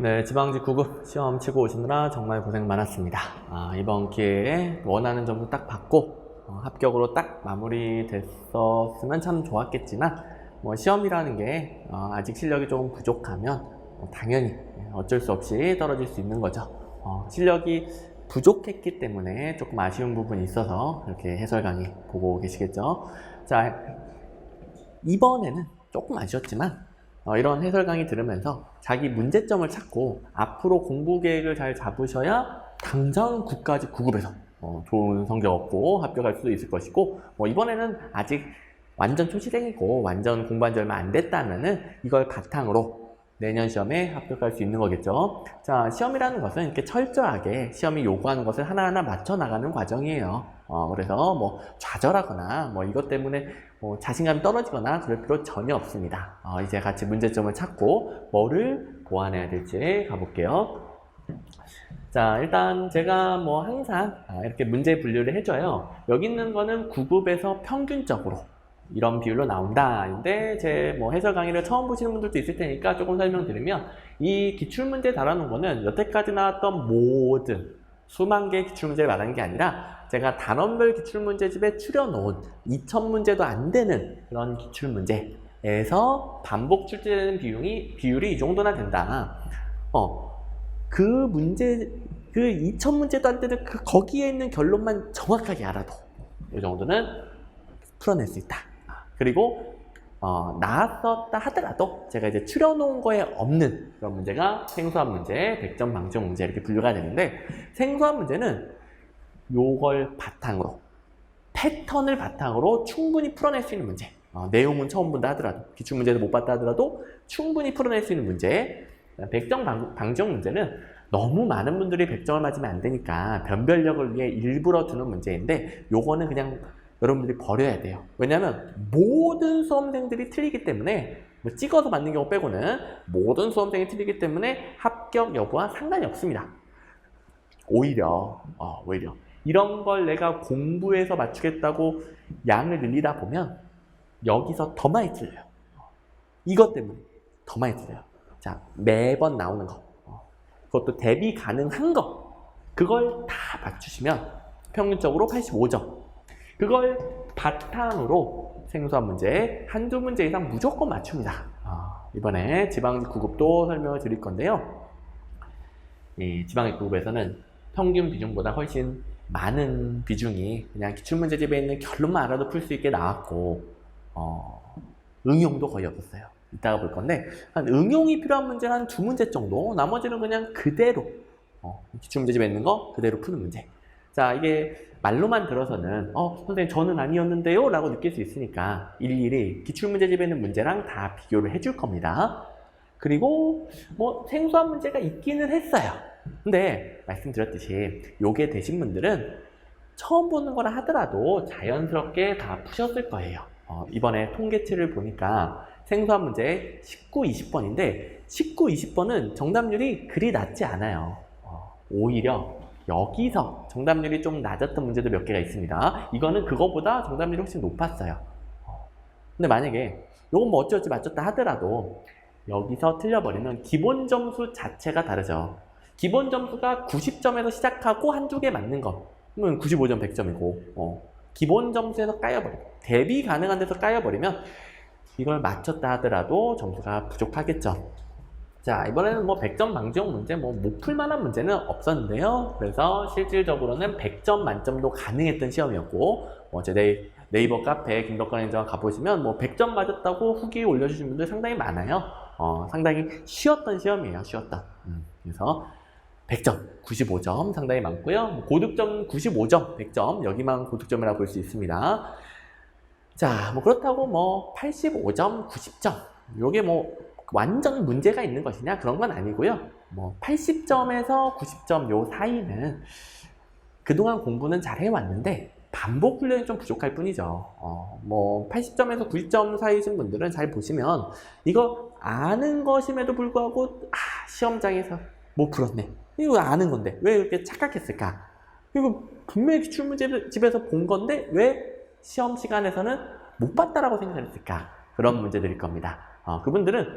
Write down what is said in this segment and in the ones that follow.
네, 지방직 9급 시험 치고 오시느라 정말 고생 많았습니다. 이번 기회에 원하는 점수 딱 받고 합격으로 딱 마무리됐었으면 참 좋았겠지만 뭐 시험이라는 게 아직 실력이 조금 부족하면 당연히 어쩔 수 없이 떨어질 수 있는 거죠. 실력이 부족했기 때문에 조금 아쉬운 부분이 있어서 이렇게 해설 강의 보고 계시겠죠. 자, 이번에는 조금 아쉬웠지만 이런 해설 강의 들으면서 자기 문제점을 찾고 앞으로 공부 계획을 잘 잡으셔야 당장 9까지 9급에서 좋은 성적 얻고 합격할 수도 있을 것이고, 이번에는 아직 완전 초시생이고 완전 공부한 지 얼마 안 됐다면은 이걸 바탕으로 내년 시험에 합격할 수 있는 거겠죠. 자, 시험이라는 것은 이렇게 철저하게 시험이 요구하는 것을 하나하나 맞춰 나가는 과정이에요. 그래서 뭐 좌절하거나 이것 때문에 자신감이 떨어지거나 그럴 필요 전혀 없습니다. 이제 같이 문제점을 찾고 뭐를 보완해야 될지 가볼게요. 자, 일단 제가 항상 이렇게 문제 분류를 해줘요. 여기 있는 거는 9급에서 평균적으로 이런 비율로 나온다. 근데 제 해설 강의를 처음 보시는 분들도 있을 테니까 조금 설명드리면, 이 기출문제 달아놓은 거는 여태까지 나왔던 모든 수만 개의 기출문제를 말하는 게 아니라 제가 단원별 기출문제집에 추려놓은 2000문제도 안 되는 그런 기출문제에서 반복 출제되는 비율이 이 정도나 된다. 그 문제, 그 2000문제도 안 되는 거기에 있는 결론만 정확하게 알아도 이 정도는 풀어낼 수 있다. 그리고 나왔었다 하더라도 제가 이제 추려놓은 거에 없는 그런 문제가 생소한 문제, 100점 방지용 문제 이렇게 분류가 되는데, 생소한 문제는 요걸 바탕으로, 패턴을 바탕으로 충분히 풀어낼 수 있는 문제, 내용은 처음 본다 하더라도, 기출문제에서 못 봤다 하더라도 충분히 풀어낼 수 있는 문제. 100점 방지용 문제는 너무 많은 분들이 100점을 맞으면 안 되니까 변별력을 위해 일부러 두는 문제인데, 요거는 그냥 여러분들이 버려야 돼요. 왜냐하면 모든 수험생들이 틀리기 때문에, 찍어서 맞는 경우 빼고는 모든 수험생이 틀리기 때문에 합격 여부와 상관이 없습니다. 오히려 이런 걸 내가 공부해서 맞추겠다고 양을 늘리다 보면 여기서 더 많이 틀려요. 이것 때문에 더 많이 틀려요. 자, 매번 나오는 거, 그것도 대비 가능한 거, 그걸 다 맞추시면 평균적으로 85점. 그걸 바탕으로 생소한 문제 한두 문제 이상 무조건 맞춥니다. 이번에 지방직 9급도 설명을 드릴 건데요. 이 지방직 9급에서는 평균 비중보다 훨씬 많은 비중이 그냥 기출문제집에 있는 결론만 알아도 풀 수 있게 나왔고, 응용도 거의 없었어요. 이따가 볼 건데, 한 응용이 필요한 문제는 한 2문제 정도, 나머지는 그냥 그대로 기출문제집에 있는 거 그대로 푸는 문제. 자, 이게 말로만 들어서는 선생님 저는 아니었는데요 라고 느낄 수 있으니까 일일이 기출문제집에 있는 문제랑 다 비교를 해줄 겁니다. 그리고 생소한 문제가 있기는 했어요. 근데 말씀드렸듯이 요게 되신 분들은 처음 보는 거라 하더라도 자연스럽게 다 푸셨을 거예요. 이번에 통계치를 보니까 생소한 문제 19, 20번인데 19, 20번은 정답률이 그리 낮지 않아요. 오히려 여기서 정답률이 좀 낮았던 문제도 몇 개가 있습니다. 이거는 그거보다 정답률이 훨씬 높았어요. 근데 만약에 요건 어찌어찌 맞췄다 하더라도 여기서 틀려버리면 기본 점수 자체가 다르죠. 기본 점수가 90점에서 시작하고 한두 개 맞는 거, 그러면 95점, 100점이고 기본 점수에서 까여버리고 대비 가능한 데서 까여버리면 이걸 맞췄다 하더라도 점수가 부족하겠죠. 자, 이번에는 100점 방지용 문제, 못 풀만한 문제는 없었는데요. 그래서 실질적으로는 100점 만점도 가능했던 시험이었고, 제 네이버 카페 김덕관 행정 가보시면 100점 맞았다고 후기 올려주신 분들 상당히 많아요. 상당히 쉬웠던 시험이에요, 쉬웠던. 그래서 100점, 95점 상당히 많고요. 고득점 95점, 100점, 여기만 고득점이라고 볼 수 있습니다. 자, 그렇다고 85점, 90점, 요게 완전 문제가 있는 것이냐? 그런 건 아니고요. 80점에서 90점 요 사이는 그동안 공부는 잘 해왔는데 반복 훈련이 좀 부족할 뿐이죠. 80점에서 90점 사이신 분들은 잘 보시면 이거 아는 것임에도 불구하고 시험장에서 못 풀었네. 이거 아는 건데 왜 이렇게 착각했을까? 그리고 분명히 기출문제집에서 본 건데 왜 시험 시간에서는 못 봤다라고 생각했을까? 그런 문제들일 겁니다. 그분들은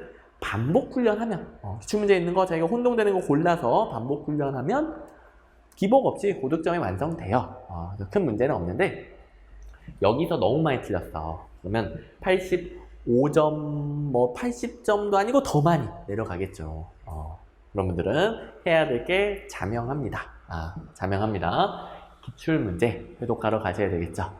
반복 훈련하면 기출문제 있는 거 자기가 혼동되는 거 골라서 반복 훈련하면 기복 없이 고득점이 완성돼요. 큰 문제는 없는데 여기서 너무 많이 틀렸어. 그러면 85점, 뭐 80점도 아니고 더 많이 내려가겠죠. 그런 분들은 해야 될 게 자명합니다. 자명합니다. 기출문제 회독하러 가셔야 되겠죠.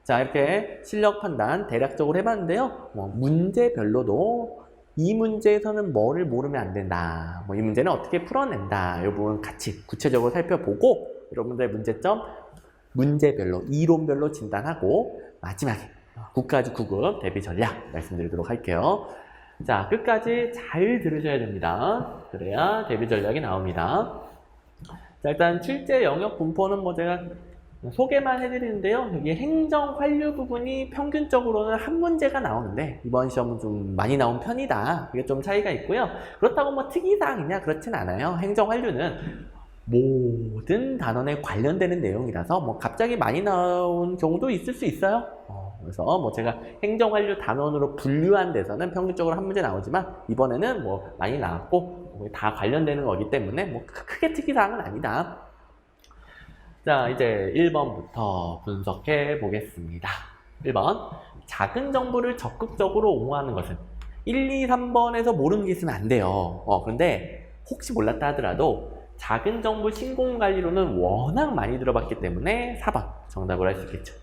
자, 이렇게 실력 판단 대략적으로 해봤는데요. 문제별로도 이 문제에서는 뭐를 모르면 안 된다. 이 문제는 어떻게 풀어낸다. 이 부분 같이 구체적으로 살펴보고 여러분들의 문제점 문제별로, 이론별로 진단하고 마지막에 국가직 9급 대비 전략 말씀드리도록 할게요. 자, 끝까지 잘 들으셔야 됩니다. 그래야 대비 전략이 나옵니다. 자, 일단 출제 영역 분포는 뭐 제가 소개만 해드리는데요. 여기 행정 환류 부분이 평균적으로는 한 문제가 나오는데 이번 시험은 좀 많이 나온 편이다. 이게 좀 차이가 있고요. 그렇다고 뭐 특이사항이냐 그렇진 않아요. 행정 환류는 모든 단원에 관련되는 내용이라서 뭐 갑자기 많이 나온 경우도 있을 수 있어요. 그래서 뭐 제가 행정 환류 단원으로 분류한 데서는 평균적으로 한 문제 나오지만 이번에는 뭐 많이 나왔고 다 관련되는 거기 때문에 뭐 크게 특이사항은 아니다. 자, 이제 1번부터 분석해 보겠습니다. 1번, 작은 정보를 적극적으로 옹호하는 것은 1, 2, 3번에서 모르는 게 있으면 안 돼요. 그런데 혹시 몰랐다 하더라도 작은 정보 신공관리로는 워낙 많이 들어봤기 때문에 4번 정답을 할 수 있겠죠.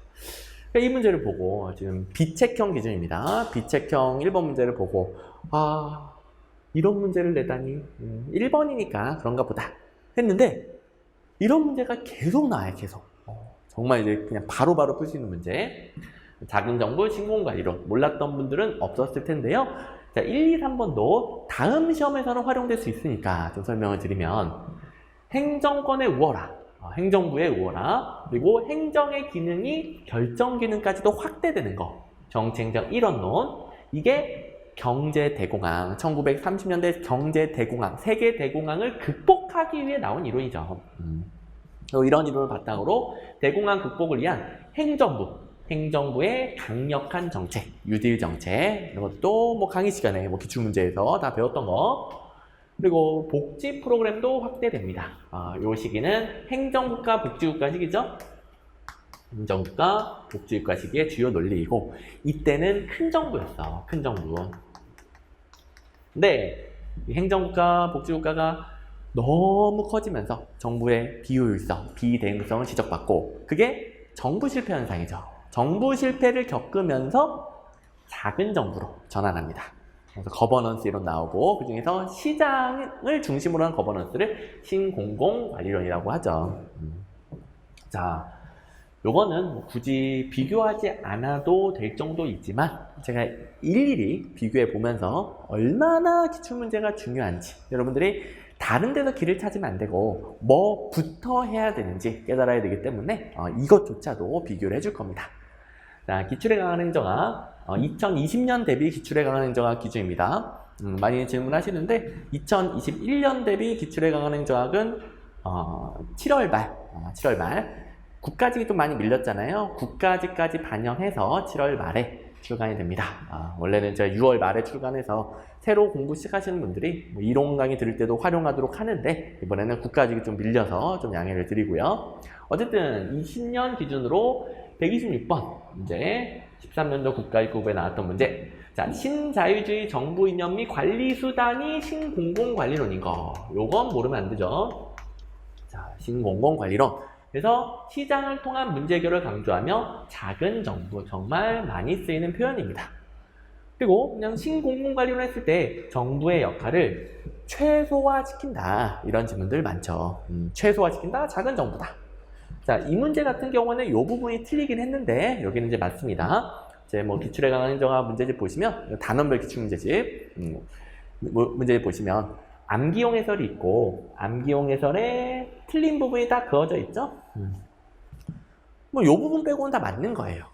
이 문제를 보고 지금 비책형 기준입니다. 비책형 1번 문제를 보고 이런 문제를 내다니 1번이니까 그런가 보다 했는데 이런 문제가 계속 나와요. 계속. 정말 이제 그냥 바로바로 풀 수 있는 문제. 작은 정보 신공관리로 몰랐던 분들은 없었을 텐데요. 자, 1, 2, 3번도 다음 시험에서는 활용될 수 있으니까 좀 설명을 드리면 행정권의 우월화, 행정부의 우월화, 그리고 행정의 기능이 결정 기능까지도 확대되는 거. 정치행정 일원론. 이게 경제 대공황, 1930년대 경제 대공황, 세계 대공황을 극복하기 위해 나온 이론이죠. 이런 이론을 바탕으로 대공황 극복을 위한 행정부의 강력한 정책, 뉴딜 정책, 이런 것도 뭐 강의 시간에 뭐 기출문제에서 다 배웠던 거. 그리고 복지 프로그램도 확대됩니다. 이 시기는 행정국가 복지국가 시기죠. 행정국가 복지국가 시기의 주요 논리이고 이때는 큰 정부였어. 큰 정부. 근데 행정국가 복지국가가 너무 커지면서 정부의 비효율성, 비대응성을 지적받고 그게 정부 실패 현상이죠. 정부 실패를 겪으면서 작은 정부로 전환합니다. 그래서 거버넌스 이론 나오고 그 중에서 시장을 중심으로 한 거버넌스를 신공공관리론이라고 하죠. 자, 요거는 굳이 비교하지 않아도 될 정도이지만 제가 일일이 비교해 보면서 얼마나 기출문제가 중요한지 여러분들이 다른 데서 길을 찾으면 안 되고 뭐부터 해야 되는지 깨달아야 되기 때문에 이것조차도 비교를 해줄 겁니다. 자, 기출에 강한 행정학 2020년 대비 기출에 강한 행정학 기준입니다. 많이 질문하시는데 2021년 대비 기출에 강한 행정학은 7월 말 국가직이 좀 많이 밀렸잖아요. 국가직까지 반영해서 7월 말에 출간이 됩니다. 원래는 제가 6월 말에 출간해서 새로 공부 시작하시는 분들이 뭐 이론 강의 들을 때도 활용하도록 하는데 이번에는 국가직이 좀 밀려서 좀 양해를 드리고요. 어쨌든 20년 기준으로 126번 문제, 13년도 국가직급에 나왔던 문제. 자, 신자유주의 정부 이념 및 관리 수단이 신공공관리론인 거. 요건 모르면 안 되죠. 자, 신공공관리론. 그래서 시장을 통한 문제 해결을 강조하며 작은 정부, 정말 많이 쓰이는 표현입니다. 그리고 그냥 신공공관리론 했을 때 정부의 역할을 최소화시킨다. 이런 질문들 많죠. 최소화시킨다, 작은 정부다. 자, 이 문제 같은 경우는 이 부분이 틀리긴 했는데 여기는 이제 맞습니다. 이제 뭐 기출에 강한 행정학 문제집 보시면 단원별 기출 문제집 문제집 보시면 암기용 해설이 있고 암기용 해설에 틀린 부분이 다 그어져 있죠. 뭐 이 부분 빼고는 다 맞는 거예요.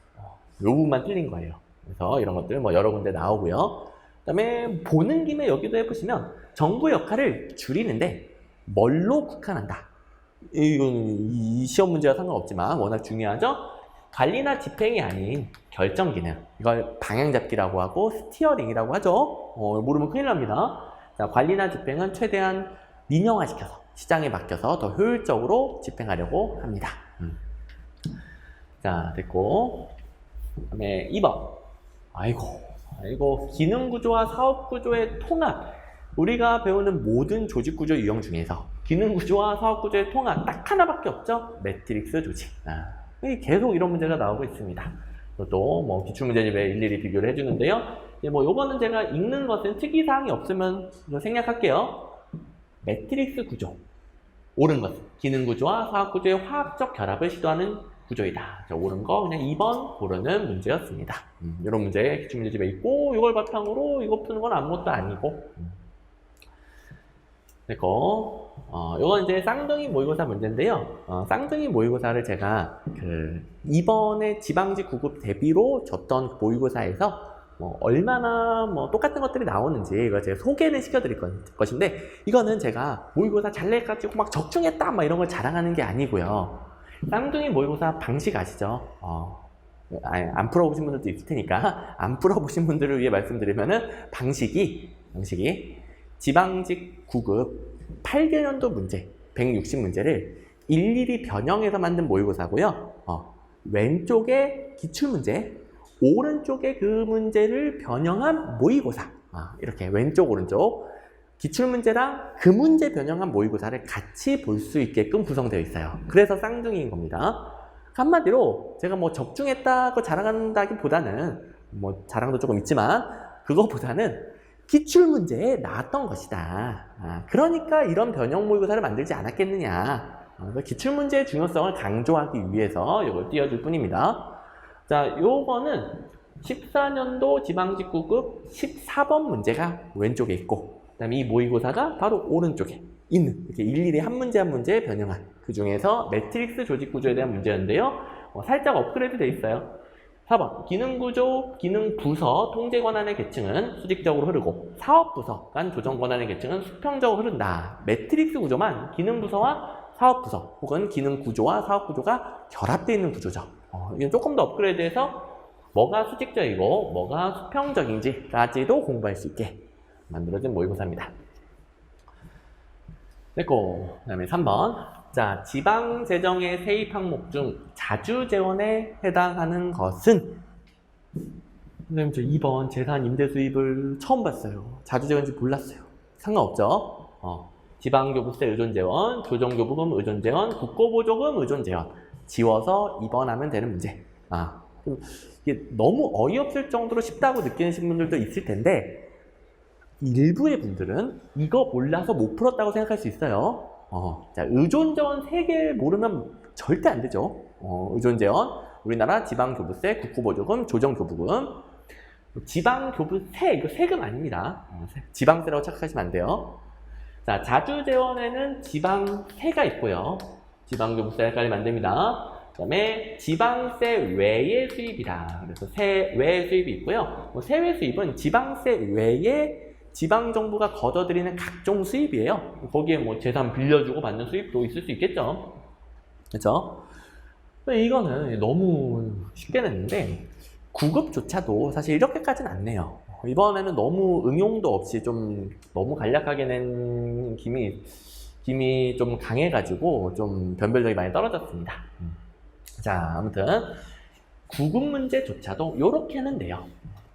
이 부분만 틀린 거예요. 그래서 이런 것들 뭐 여러 군데 나오고요. 그다음에 보는 김에 여기도 해보시면 정부 역할을 줄이는데 뭘로 국한한다. 이건 이 시험 문제와 상관없지만 워낙 중요하죠. 관리나 집행이 아닌 결정 기능. 이걸 방향 잡기라고 하고 스티어링이라고 하죠. 모르면 큰일 납니다. 자, 관리나 집행은 최대한 민영화시켜서 시장에 맡겨서 더 효율적으로 집행하려고 합니다. 자, 됐고. 그다음에 2번. 아이고, 기능 구조와 사업 구조의 통합. 우리가 배우는 모든 조직 구조 유형 중에서 기능 구조와 사업 구조의 통합 딱 하나밖에 없죠? 매트릭스 조직. 계속 이런 문제가 나오고 있습니다. 또 뭐 기출문제집에 일일이 비교를 해주는데요. 뭐 요거는 제가 읽는 것은 특이사항이 없으면 생략할게요. 매트릭스 구조. 옳은 것은 기능 구조와 사업 구조의 화학적 결합을 시도하는 구조이다. 옳은 거 그냥 2번 고르는 문제였습니다. 이런 문제 기출문제집에 있고 이걸 바탕으로 이거 푸는 건 아무것도 아니고. 됐고, 이건 이제 쌍둥이 모의고사 문제인데요. 쌍둥이 모의고사를 제가 이번에 지방직 9급 대비로 줬던 모의고사에서 얼마나 똑같은 것들이 나오는지 이거 제가 소개는 시켜드릴 것인데, 이거는 제가 모의고사 잘 내가지고 막 적중했다 막 이런 걸 자랑하는 게 아니고요. 쌍둥이 모의고사 방식 아시죠? 안 풀어보신 분들도 있을 테니까 안 풀어보신 분들을 위해 말씀드리면은 방식이 지방직 9급 8개년도 문제 160문제를 일일이 변형해서 만든 모의고사고요. 왼쪽에 기출문제, 오른쪽에 그 문제를 변형한 모의고사. 이렇게 왼쪽 오른쪽 기출문제랑 그 문제 변형한 모의고사를 같이 볼 수 있게끔 구성되어 있어요. 그래서 쌍둥이인 겁니다. 한마디로 제가 적중했다고 자랑한다기보다는 자랑도 조금 있지만 그거보다는 기출문제에 나왔던 것이다. 그러니까 이런 변형 모의고사를 만들지 않았겠느냐. 기출문제의 중요성을 강조하기 위해서 이걸 띄워줄 뿐입니다. 자, 요거는 14년도 지방직 9급 14번 문제가 왼쪽에 있고, 그 다음에 이 모의고사가 바로 오른쪽에 있는, 이렇게 일일이 한 문제 한 문제 변형한 그 중에서 매트릭스 조직 구조에 대한 문제였는데요. 살짝 업그레이드 돼 있어요. 4번, 기능구조, 기능부서, 통제권한의 계층은 수직적으로 흐르고 사업부서 간 조정권한의 계층은 수평적으로 흐른다. 매트릭스 구조만 기능부서와 사업부서 혹은 기능구조와 사업구조가 결합되어 있는 구조죠. 이건 조금 더 업그레이드해서 뭐가 수직적이고 뭐가 수평적인지까지도 공부할 수 있게 만들어진 모의고사입니다. 됐고, 그 다음에 3번. 자, 지방재정의 세입 항목 중 자주재원에 해당하는 것은? 선생님, 저 2번 재산 임대 수입을 처음 봤어요. 자주재원인지 몰랐어요. 상관없죠? 지방교부세 의존재원, 조정교부금 의존재원, 국고보조금 의존재원 지워서 2번 하면 되는 문제. 이게 너무 어이없을 정도로 쉽다고 느끼시는 분들도 있을 텐데 일부의 분들은 이거 몰라서 못 풀었다고 생각할 수 있어요. 자, 의존재원 3개 모르면 절대 안 되죠. 의존재원, 우리나라 지방교부세, 국고보조금, 조정교부금. 지방교부세, 이거 세금 아닙니다. 지방세라고 착각하시면 안 돼요. 자, 자주재원에는 지방세가 있고요. 지방교부세 헷갈리면 안 됩니다. 그 다음에 지방세 외의 수입이다. 그래서 세외 수입이 있고요. 세외 수입은 지방세 외에 지방정부가 걷어들이는 각종 수입이에요. 거기에 재산 빌려주고 받는 수입도 있을 수 있겠죠. 그렇죠? 이거는 너무 쉽게 냈는데 9급조차도 사실 이렇게까지는 안 내요. 이번에는 너무 응용도 없이 좀 너무 간략하게 낸 김이 좀 강해가지고 좀 변별력이 많이 떨어졌습니다. 자, 아무튼 9급 문제조차도 이렇게는 돼요.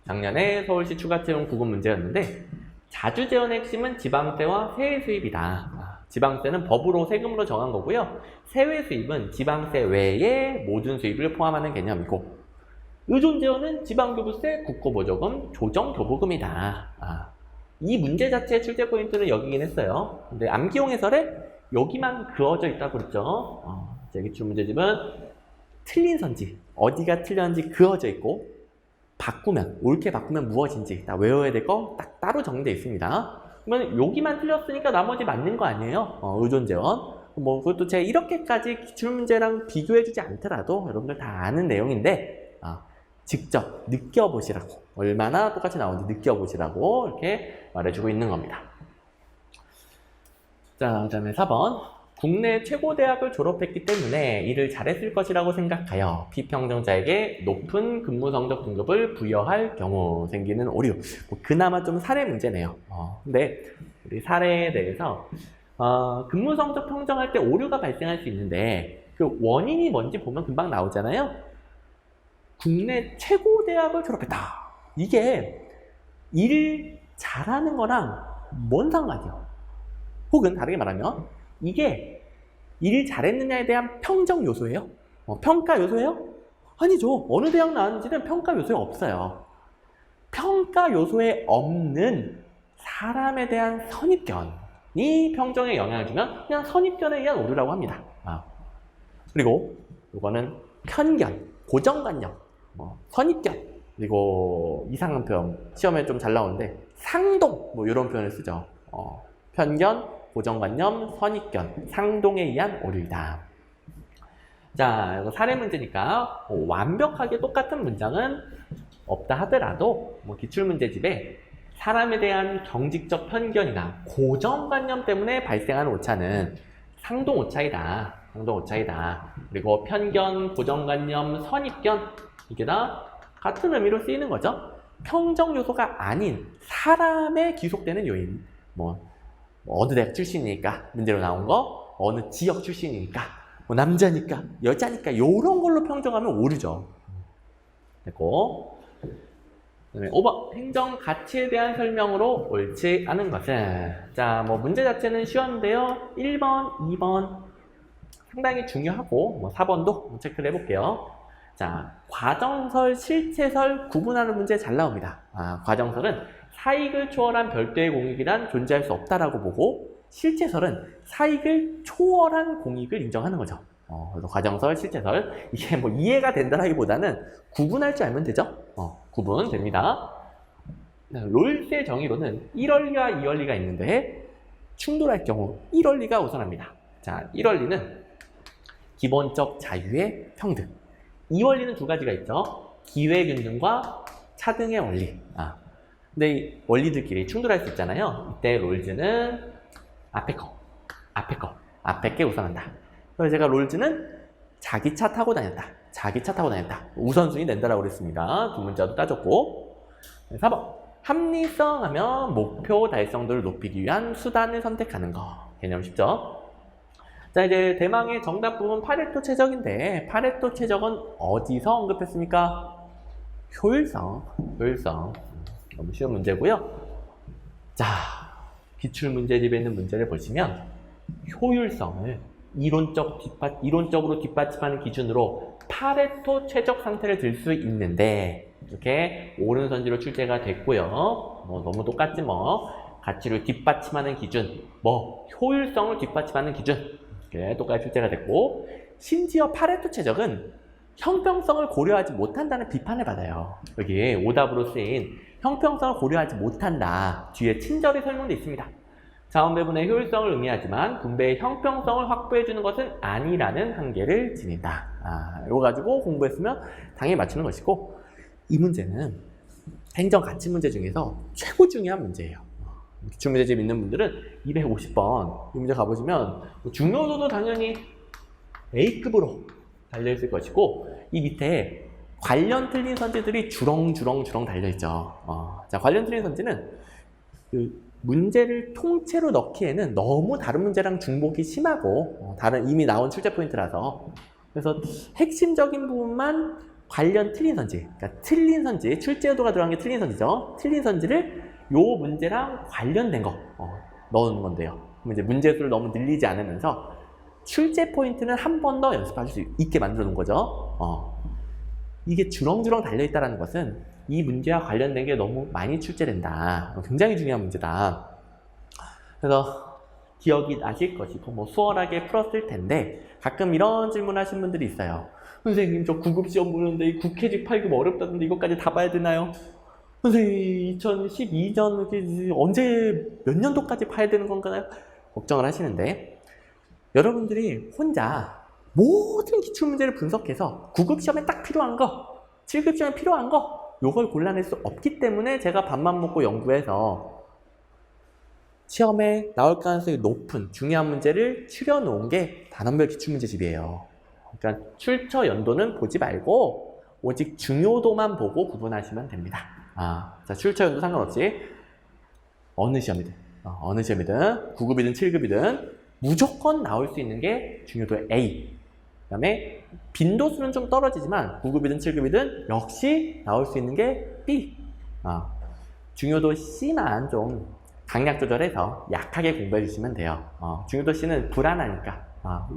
작년에 서울시 추가채용 9급 문제였는데 자주재원의 핵심은 지방세와 세외 수입이다. 지방세는 법으로 세금으로 정한 거고요. 세외 수입은 지방세 외에 모든 수입을 포함하는 개념이고, 의존재원은 지방교부세, 국고보조금, 조정교부금이다. 이 문제 자체의 출제 포인트는 여기긴 했어요. 근데 암기용 해설에 여기만 그어져 있다고 그랬죠. 기출문제집은 틀린 선지, 어디가 틀렸는지 그어져 있고, 옳게 바꾸면 무엇인지 다 외워야 될 거 딱 따로 정리되어 있습니다. 그러면 여기만 틀렸으니까 나머지 맞는 거 아니에요? 의존재원. 그것도 제가 이렇게까지 기출문제랑 비교해주지 않더라도 여러분들 다 아는 내용인데, 직접 느껴보시라고, 얼마나 똑같이 나오는지 느껴보시라고 이렇게 말해주고 있는 겁니다. 자, 그 다음에 4번. 국내 최고 대학을 졸업했기 때문에 일을 잘했을 것이라고 생각하여 비평정자에게 높은 근무 성적 등급을 부여할 경우 생기는 오류. 뭐 그나마 좀 사례 문제네요. 근데 우리 사례에 대해서 근무 성적 평정할 때 오류가 발생할 수 있는데 그 원인이 뭔지 보면 금방 나오잖아요. 국내 최고 대학을 졸업했다. 이게 일 잘하는 거랑 뭔 상관이요? 혹은 다르게 말하면 이게 일 잘했느냐에 대한 평정 요소예요? 평가 요소예요? 아니죠. 어느 대학 나왔는지는 평가 요소에 없어요. 평가 요소에 없는 사람에 대한 선입견이 평정에 영향을 주면 그냥 선입견에 의한 오류라고 합니다. 그리고 이거는 편견, 고정관념, 선입견, 그리고 이상한 표현, 시험에 좀 잘 나오는데 상동, 뭐 이런 표현을 쓰죠. 편견, 고정관념, 선입견, 상동에 의한 오류이다. 자, 이거 사례 문제니까 완벽하게 똑같은 문장은 없다 하더라도 기출문제집에 사람에 대한 경직적 편견이나 고정관념 때문에 발생하는 오차는 상동 오차이다. 상동 오차이다. 그리고 편견, 고정관념, 선입견 이게 다 같은 의미로 쓰이는 거죠. 평정 요소가 아닌 사람에 귀속되는 요인. 어느 대학 출신이니까 문제로 나온 거, 어느 지역 출신이니까, 남자니까, 여자니까 이런 걸로 평정하면 오류죠. 됐고, 그다음에 5번 행정 가치에 대한 설명으로 옳지 않은 것은 자, 문제 자체는 쉬웠는데요. 1번, 2번 상당히 중요하고 4번도 체크를 해볼게요. 자, 과정설, 실체설 구분하는 문제 잘 나옵니다. 과정설은 사익을 초월한 별도의 공익이란 존재할 수 없다라고 보고 실체설은 사익을 초월한 공익을 인정하는 거죠. 그래서 과정설, 실체설 이게 이해가 된다라기보다는 구분할 줄 알면 되죠. 구분됩니다. 롤스의 정의로는 1원리와 2원리가 있는데 충돌할 경우 1원리가 우선합니다. 자, 1원리는 기본적 자유의 평등. 2원리는 두 가지가 있죠. 기회균등과 차등의 원리. 근데 이 원리들끼리 충돌할 수 있잖아요. 이때 롤즈는 앞에 게 우선한다. 그래서 제가 롤즈는 자기 차 타고 다녔다. 우선순위 낸다라고 그랬습니다. 두 문자도 따졌고. 4번. 합리성하면 목표 달성도를 높이기 위한 수단을 선택하는 거. 개념 쉽죠? 자, 이제 대망의 정답 부분 파레토 최적인데 파레토 최적은 어디서 언급했습니까? 효율성. 너무 쉬운 문제고요. 자, 기출문제집에 있는 문제를 보시면 효율성을 이론적으로 뒷받침하는 기준으로 파레토 최적 상태를 들 수 있는데 이렇게 오른선지로 출제가 됐고요. 너무 똑같지 가치를 뒷받침하는 기준, 효율성을 뒷받침하는 기준 이렇게 똑같이 출제가 됐고 심지어 파레토 최적은 형평성을 고려하지 못한다는 비판을 받아요. 여기 오답으로 쓰인 형평성을 고려하지 못한다. 뒤에 친절히 설명되어 있습니다. 자원 배분의 효율성을 의미하지만 분배의 형평성을 확보해주는 것은 아니라는 한계를 지닌다. 이거 가지고 공부했으면 당연히 맞추는 것이고 이 문제는 행정 가치 문제 중에서 최고 중요한 문제예요. 기출문제집 있는 분들은 250번 이 문제 가보시면 중요도도 당연히 A급으로 달려있을 것이고 이 밑에 관련 틀린 선지들이 주렁주렁 달려있죠. 자, 관련 틀린 선지는 문제를 통째로 넣기에는 너무 다른 문제랑 중복이 심하고 다른 이미 나온 출제 포인트라서 그래서 핵심적인 부분만 관련 틀린 선지, 그러니까 틀린 선지, 출제 의도가 들어간 게 틀린 선지죠. 틀린 선지를 요 문제랑 관련된 거 넣는 건데요. 그럼 이제 문제 수를 너무 늘리지 않으면서 출제 포인트는 한 번 더 연습할 수 있게 만들어 놓은 거죠. 이게 주렁주렁 달려있다는 것은 이 문제와 관련된 게 너무 많이 출제된다. 굉장히 중요한 문제다. 그래서 기억이 나실 것이고 수월하게 풀었을 텐데 가끔 이런 질문 하신 분들이 있어요. 선생님, 저 9급 시험 보는데 이 국회직 8급 어렵다던데 이것까지 다 봐야 되나요? 선생님, 2012년 언제 몇 년도까지 봐야 되는 건가요? 걱정을 하시는데 여러분들이 혼자 모든 기출문제를 분석해서 9급 시험에 딱 필요한 거, 7급 시험에 필요한 거 요걸 골라낼 수 없기 때문에 제가 밥만 먹고 연구해서 시험에 나올 가능성이 높은 중요한 문제를 추려놓은 게 단원별 기출문제집이에요. 그러니까 출처 연도는 보지 말고 오직 중요도만 보고 구분하시면 됩니다. 자, 출처 연도 상관없이 어느 시험이든 9급이든 7급이든 무조건 나올 수 있는 게 중요도 A. 그 다음에 빈도수는 좀 떨어지지만 9급이든 7급이든 역시 나올 수 있는 게 B. 중요도 C만 좀 강약 조절해서 약하게 공부해 주시면 돼요. 중요도 C는 불안하니까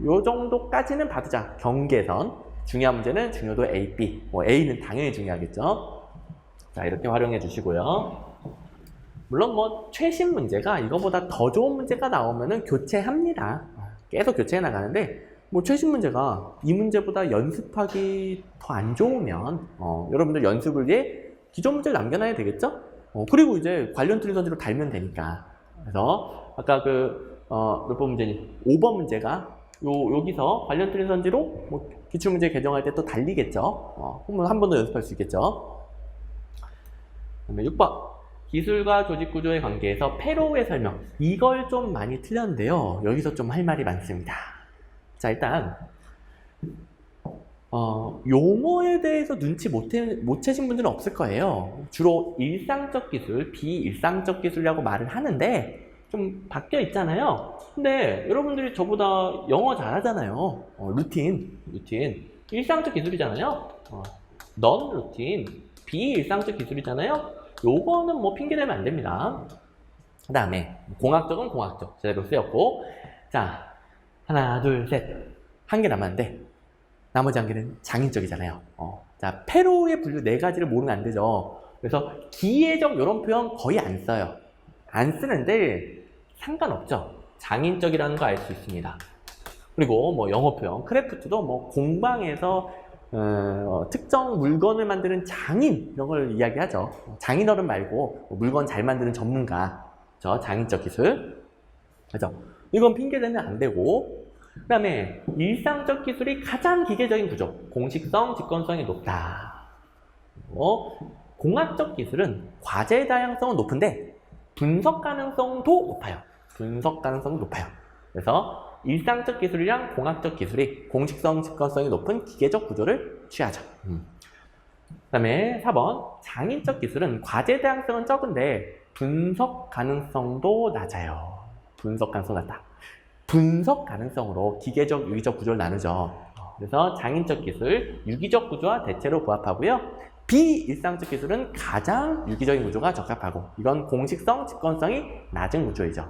요 정도까지는 봐두자. 경계선. 중요한 문제는 중요도 A, B. A는 당연히 중요하겠죠. 자, 이렇게 활용해 주시고요. 물론 최신 문제가 이거보다 더 좋은 문제가 나오면은 교체합니다. 계속 교체해 나가는데 최신 문제가 이 문제보다 연습하기 더 안 좋으면 여러분들 연습을 위해 기존 문제를 남겨놔야 되겠죠? 그리고 이제 관련 틀린 선지로 달면 되니까. 그래서 아까 몇 번 문제니? 5번 문제가 여기서 관련 틀린 선지로 기출문제 개정할 때 또 달리겠죠. 그러면 한 번 더 연습할 수 있겠죠. 그다음에 6번. 기술과 조직구조의 관계에서 페로우의 설명. 이걸 좀 많이 틀렸는데요. 여기서 좀 할 말이 많습니다. 자, 일단 용어에 대해서 눈치 못 채신 분들은 없을 거예요. 주로 일상적 기술, 비일상적 기술이라고 말을 하는데 좀 바뀌어 있잖아요. 근데 여러분들이 저보다 영어 잘하잖아요. 루틴. 일상적 기술이잖아요. 넌 루틴, 비일상적 기술이잖아요. 요거는 핑계대면 안 됩니다. 그 다음에 공학적은 공학적 제대로 쓰였고, 자, 하나, 둘, 셋. 한 개 남았는데 나머지 한 개는 장인적이잖아요. 자, 페로우의 분류 4가지를 모르면 안 되죠. 그래서 기계적 이런 표현 거의 안 써요. 안 쓰는데 상관없죠. 장인적이라는 거 알 수 있습니다. 그리고 영어 표현, 크래프트도 공방에서 특정 물건을 만드는 장인 이런 걸 이야기하죠. 장인어른 말고 물건 잘 만드는 전문가, 장인적 기술. 그죠? 이건 핑계대면 안 되고, 그 다음에 일상적 기술이 가장 기계적인 구조, 공식성, 직관성이 높다. 공학적 기술은 과제 다양성은 높은데 분석 가능성도 높아요. 그래서 일상적 기술이랑 공학적 기술이 공식성, 직관성이 높은 기계적 구조를 취하죠. 그 다음에 4번. 장인적 기술은 과제 다양성은 적은데 분석 가능성도 낮아요. 분석 가능성으로 기계적, 유기적 구조를 나누죠. 그래서 장인적 기술, 유기적 구조와 대체로 부합하고요. 비일상적 기술은 가장 유기적인 구조가 적합하고, 이건 공식성, 직관성이 낮은 구조이죠.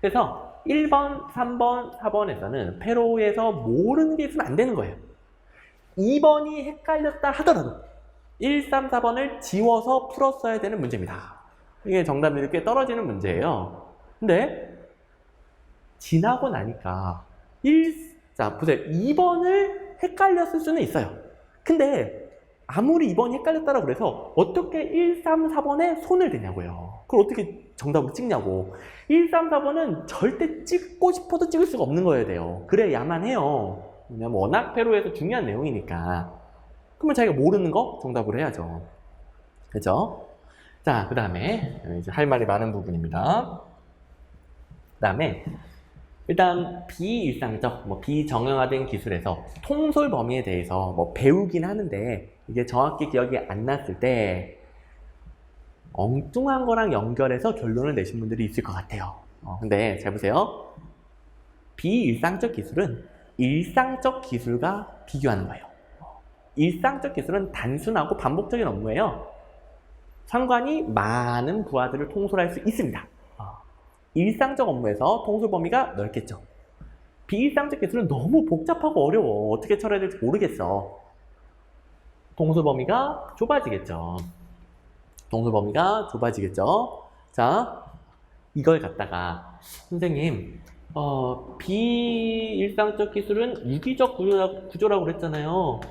그래서 1번, 3번, 4번에서는 페로우에서 모르는 게 있으면 안 되는 거예요. 2번이 헷갈렸다 하더라도 1, 3, 4번을 지워서 풀었어야 되는 문제입니다. 이게 정답률이 꽤 떨어지는 문제예요. 근데 지나고 나니까 자, 보세요. 2번을 헷갈렸을 수는 있어요. 근데 아무리 2번이 헷갈렸다라고 그래서 어떻게 1, 3, 4번에 손을 대냐고요. 그걸 어떻게 정답으로 찍냐고. 1, 3, 4번은 절대 찍고 싶어도 찍을 수가 없는 거여야 돼요. 그래야만 해요. 왜냐면 워낙 페로에서 중요한 내용이니까. 그러면 자기가 모르는 거 정답으로 해야죠. 그죠? 자, 그 다음에 이제 할 말이 많은 부분입니다. 그 다음에 일단 비일상적, 비정형화된 기술에서 통솔 범위에 대해서 배우긴 하는데 이게 정확히 기억이 안 났을 때 엉뚱한 거랑 연결해서 결론을 내신 분들이 있을 것 같아요. 근데 잘 보세요. 비일상적 기술은 일상적 기술과 비교하는 거예요. 일상적 기술은 단순하고 반복적인 업무예요. 상관이 많은 부하들을 통솔할 수 있습니다. 일상적 업무에서 통솔 범위가 넓겠죠. 비일상적 기술은 너무 복잡하고 어려워. 어떻게 처리해야 될지 모르겠어. 통솔 범위가 좁아지겠죠. 자, 이걸 갖다가 선생님, 비일상적 기술은 유기적 구조라고 그랬잖아요.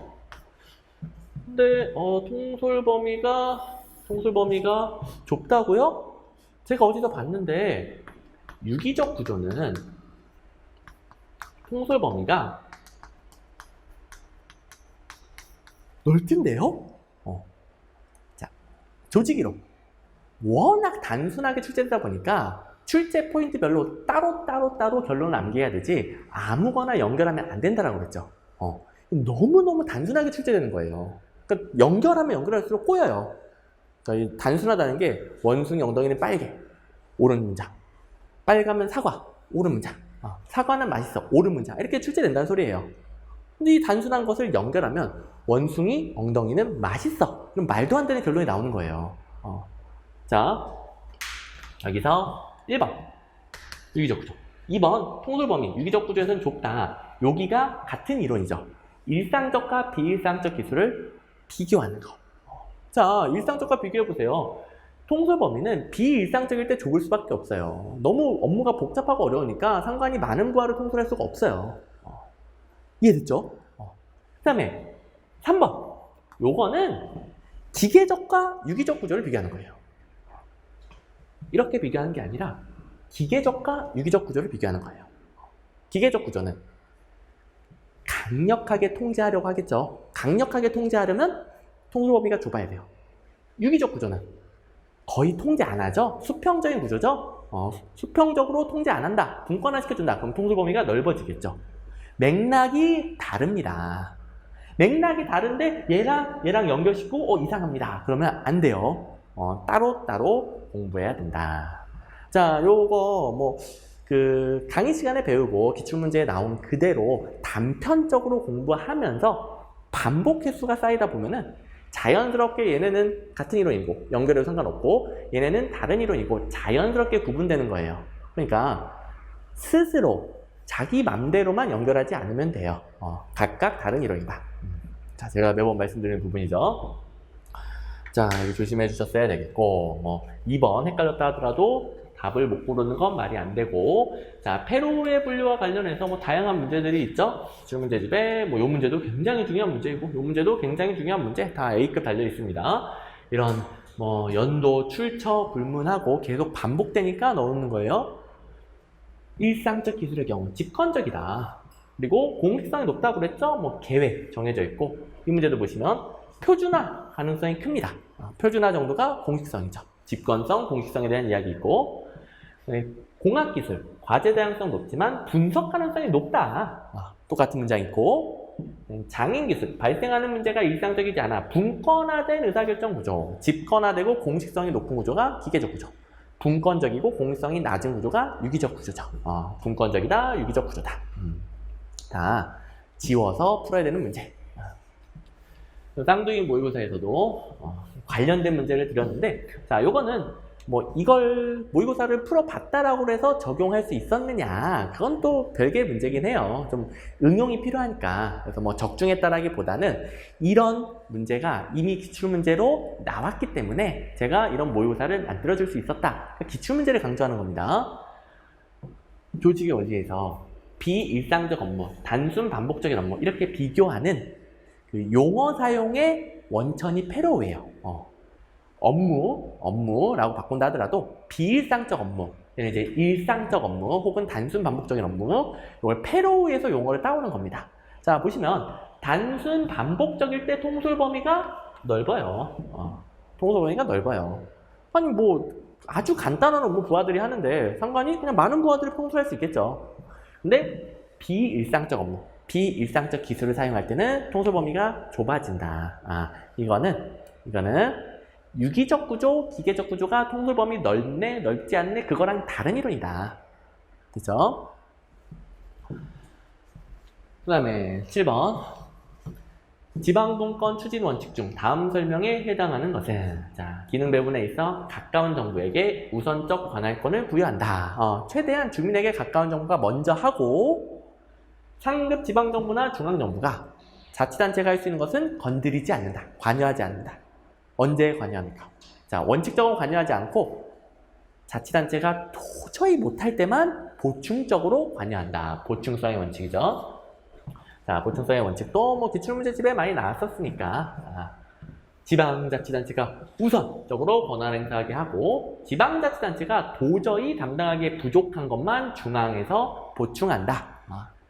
근데 통솔 범위가 좁다고요? 제가 어디서 봤는데 유기적 구조는 통솔 범위가 넓던데요? 자, 조직이론. 워낙 단순하게 출제되다 보니까 출제 포인트별로 따로 결론을 남겨야 되지 아무거나 연결하면 안 된다라고 그랬죠. 너무너무 단순하게 출제되는 거예요. 그러니까 연결하면 연결할수록 꼬여요. 그러니까 단순하다는 게 원숭이 엉덩이는 빨개, 옳은 문장. 빨가면 사과, 옳은 문장. 사과는 맛있어, 옳은 문장. 이렇게 출제된다는 소리예요. 근데 이 단순한 것을 연결하면 원숭이 엉덩이는 맛있어. 그럼 말도 안 되는 결론이 나오는 거예요. 자, 여기서 1번 유기적 구조, 2번 통솔 범위. 유기적 구조에서는 좁다. 여기가 같은 이론이죠. 일상적과 비일상적 기술을 비교하는 거. 자, 일상적과 비교해 보세요. 통솔 범위는 비일상적일 때 좁을 수밖에 없어요. 너무 업무가 복잡하고 어려우니까 상관이 많은 부하를 통솔할 수가 없어요. 이해됐죠? 그 다음에 3번. 요거는 기계적과 유기적 구조를 비교하는 거예요. 이렇게 비교하는 게 아니라 기계적과 유기적 구조를 비교하는 거예요. 기계적 구조는 강력하게 통제하려고 하겠죠. 강력하게 통제하려면 통솔 범위가 좁아야 돼요. 유기적 구조는 거의 통제 안 하죠. 수평적인 구조죠. 수평적으로 통제 안 한다. 분권화 시켜준다. 그럼 통솔 범위가 넓어지겠죠. 맥락이 다릅니다. 맥락이 다른데 얘랑 연결시키고 이상합니다. 그러면 안 돼요. 따로 공부해야 된다. 자, 요거 그 강의 시간에 배우고 기출문제에 나온 그대로 단편적으로 공부하면서 반복 횟수가 쌓이다 보면은 자연스럽게 얘네는 같은 이론이고 연결해도 상관없고 얘네는 다른 이론이고 자연스럽게 구분되는 거예요. 그러니까 스스로 자기 맘대로만 연결하지 않으면 돼요. 각각 다른 이론이다. 자, 제가 매번 말씀드리는 부분이죠. 자, 이거 조심해 주셨어야 되겠고 2번 헷갈렸다 하더라도 답을 못 고르는 건 말이 안 되고, 자, 페로우의 분류와 관련해서 다양한 문제들이 있죠. 기출문제집에 요 문제도 굉장히 중요한 문제이고 요 문제도 굉장히 중요한 문제 다 A급 달려 있습니다. 이런 연도, 출처 불문하고 계속 반복되니까 넣는 거예요. 일상적 기술의 경우 직관적이다. 그리고 공식성이 높다고 그랬죠. 계획 정해져 있고, 이 문제도 보시면 표준화 가능성이 큽니다. 표준화 정도가 공식성이죠. 집권성, 공식성에 대한 이야기 있고, 공학기술, 과제 다양성 높지만 분석 가능성이 높다. 똑같은 문장 있고, 장인기술, 발생하는 문제가 일상적이지 않아. 분권화된 의사결정 구조, 집권화되고 공식성이 높은 구조가 기계적 구조. 분권적이고 공식성이 낮은 구조가 유기적 구조죠. 분권적이다, 유기적 구조다. 다 지워서 풀어야 되는 문제. 쌍둥이 모의고사에서도 관련된 문제를 드렸는데, 자, 요거는 이걸 모의고사를 풀어봤다라고 해서 적용할 수 있었느냐, 그건 또 별개의 문제긴 해요. 좀 응용이 필요하니까. 그래서 적중했다라기보다는 이런 문제가 이미 기출문제로 나왔기 때문에 제가 이런 모의고사를 만들어줄 수 있었다. 그러니까 기출문제를 강조하는 겁니다. 교직의 원리에서 비일상적 업무, 단순 반복적인 업무, 이렇게 비교하는 그 용어 사용의 원천이 페로우예요. 업무라고 바꾼다 하더라도 비일상적 업무, 이제 일상적 업무 혹은 단순 반복적인 업무, 이걸 페로우에서 용어를 따오는 겁니다. 자, 보시면 단순 반복적일 때 통솔 범위가 넓어요. 통솔 범위가 넓어요. 아니 아주 간단한 업무 부하들이 하는데 상관이 그냥 많은 부하들이 통솔할 수 있겠죠. 근데 비일상적 업무, 비일상적 기술을 사용할 때는 통솔 범위가 좁아진다. 이거는 유기적 구조, 기계적 구조가 통솔 범위 넓네, 넓지 않네, 그거랑 다른 이론이다. 그죠? 그 다음에 7번. 지방분권 추진 원칙 중 다음 설명에 해당하는 것은, 자, 기능 배분에 있어 가까운 정부에게 우선적 관할권을 부여한다. 최대한 주민에게 가까운 정부가 먼저 하고, 상급 지방정부나 중앙정부가 자치단체가 할 수 있는 것은 건드리지 않는다. 관여하지 않는다. 언제 관여합니까? 자, 원칙적으로 관여하지 않고 자치단체가 도저히 못할 때만 보충적으로 관여한다. 보충성의 원칙이죠. 자, 보충성의 원칙도 기출문제집에 많이 나왔었으니까, 지방자치단체가 우선적으로 권한을 행사하게 하고, 지방자치단체가 도저히 담당하기에 부족한 것만 중앙에서 보충한다.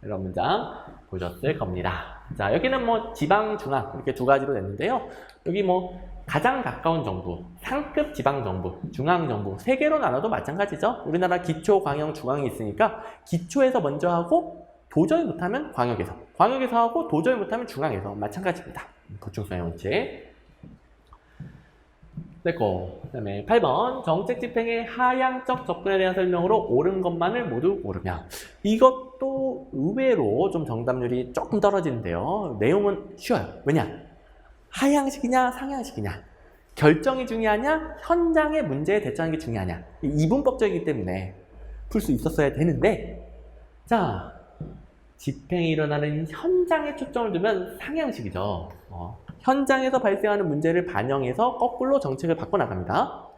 이런 문장 보셨을 겁니다. 자, 여기는 지방, 중앙 이렇게 두 가지로 냈는데요. 여기 가장 가까운 정부, 상급 지방정부, 중앙정부 3개로 나눠도 마찬가지죠. 우리나라 기초, 광역, 중앙이 있으니까 기초에서 먼저 하고 도저히 못하면 광역에서, 광역에서 하고 도저히 못하면 중앙에서 마찬가지입니다. 보충성의 원칙. 됐고, 그 다음에 8번 정책 집행의 하향적 접근에 대한 설명으로 옳은 것만을 모두 고르면, 이것도 의외로 좀 정답률이 조금 떨어지는데요. 내용은 쉬워요. 왜냐? 하향식이냐 상향식이냐, 결정이 중요하냐 현장의 문제에 대처하는 게 중요하냐, 이분법적이기 때문에 풀 수 있었어야 되는데, 자, 집행이 일어나는 현장에 초점을 두면 상향식이죠. 현장에서 발생하는 문제를 반영해서 거꾸로 정책을 바꿔나갑니다.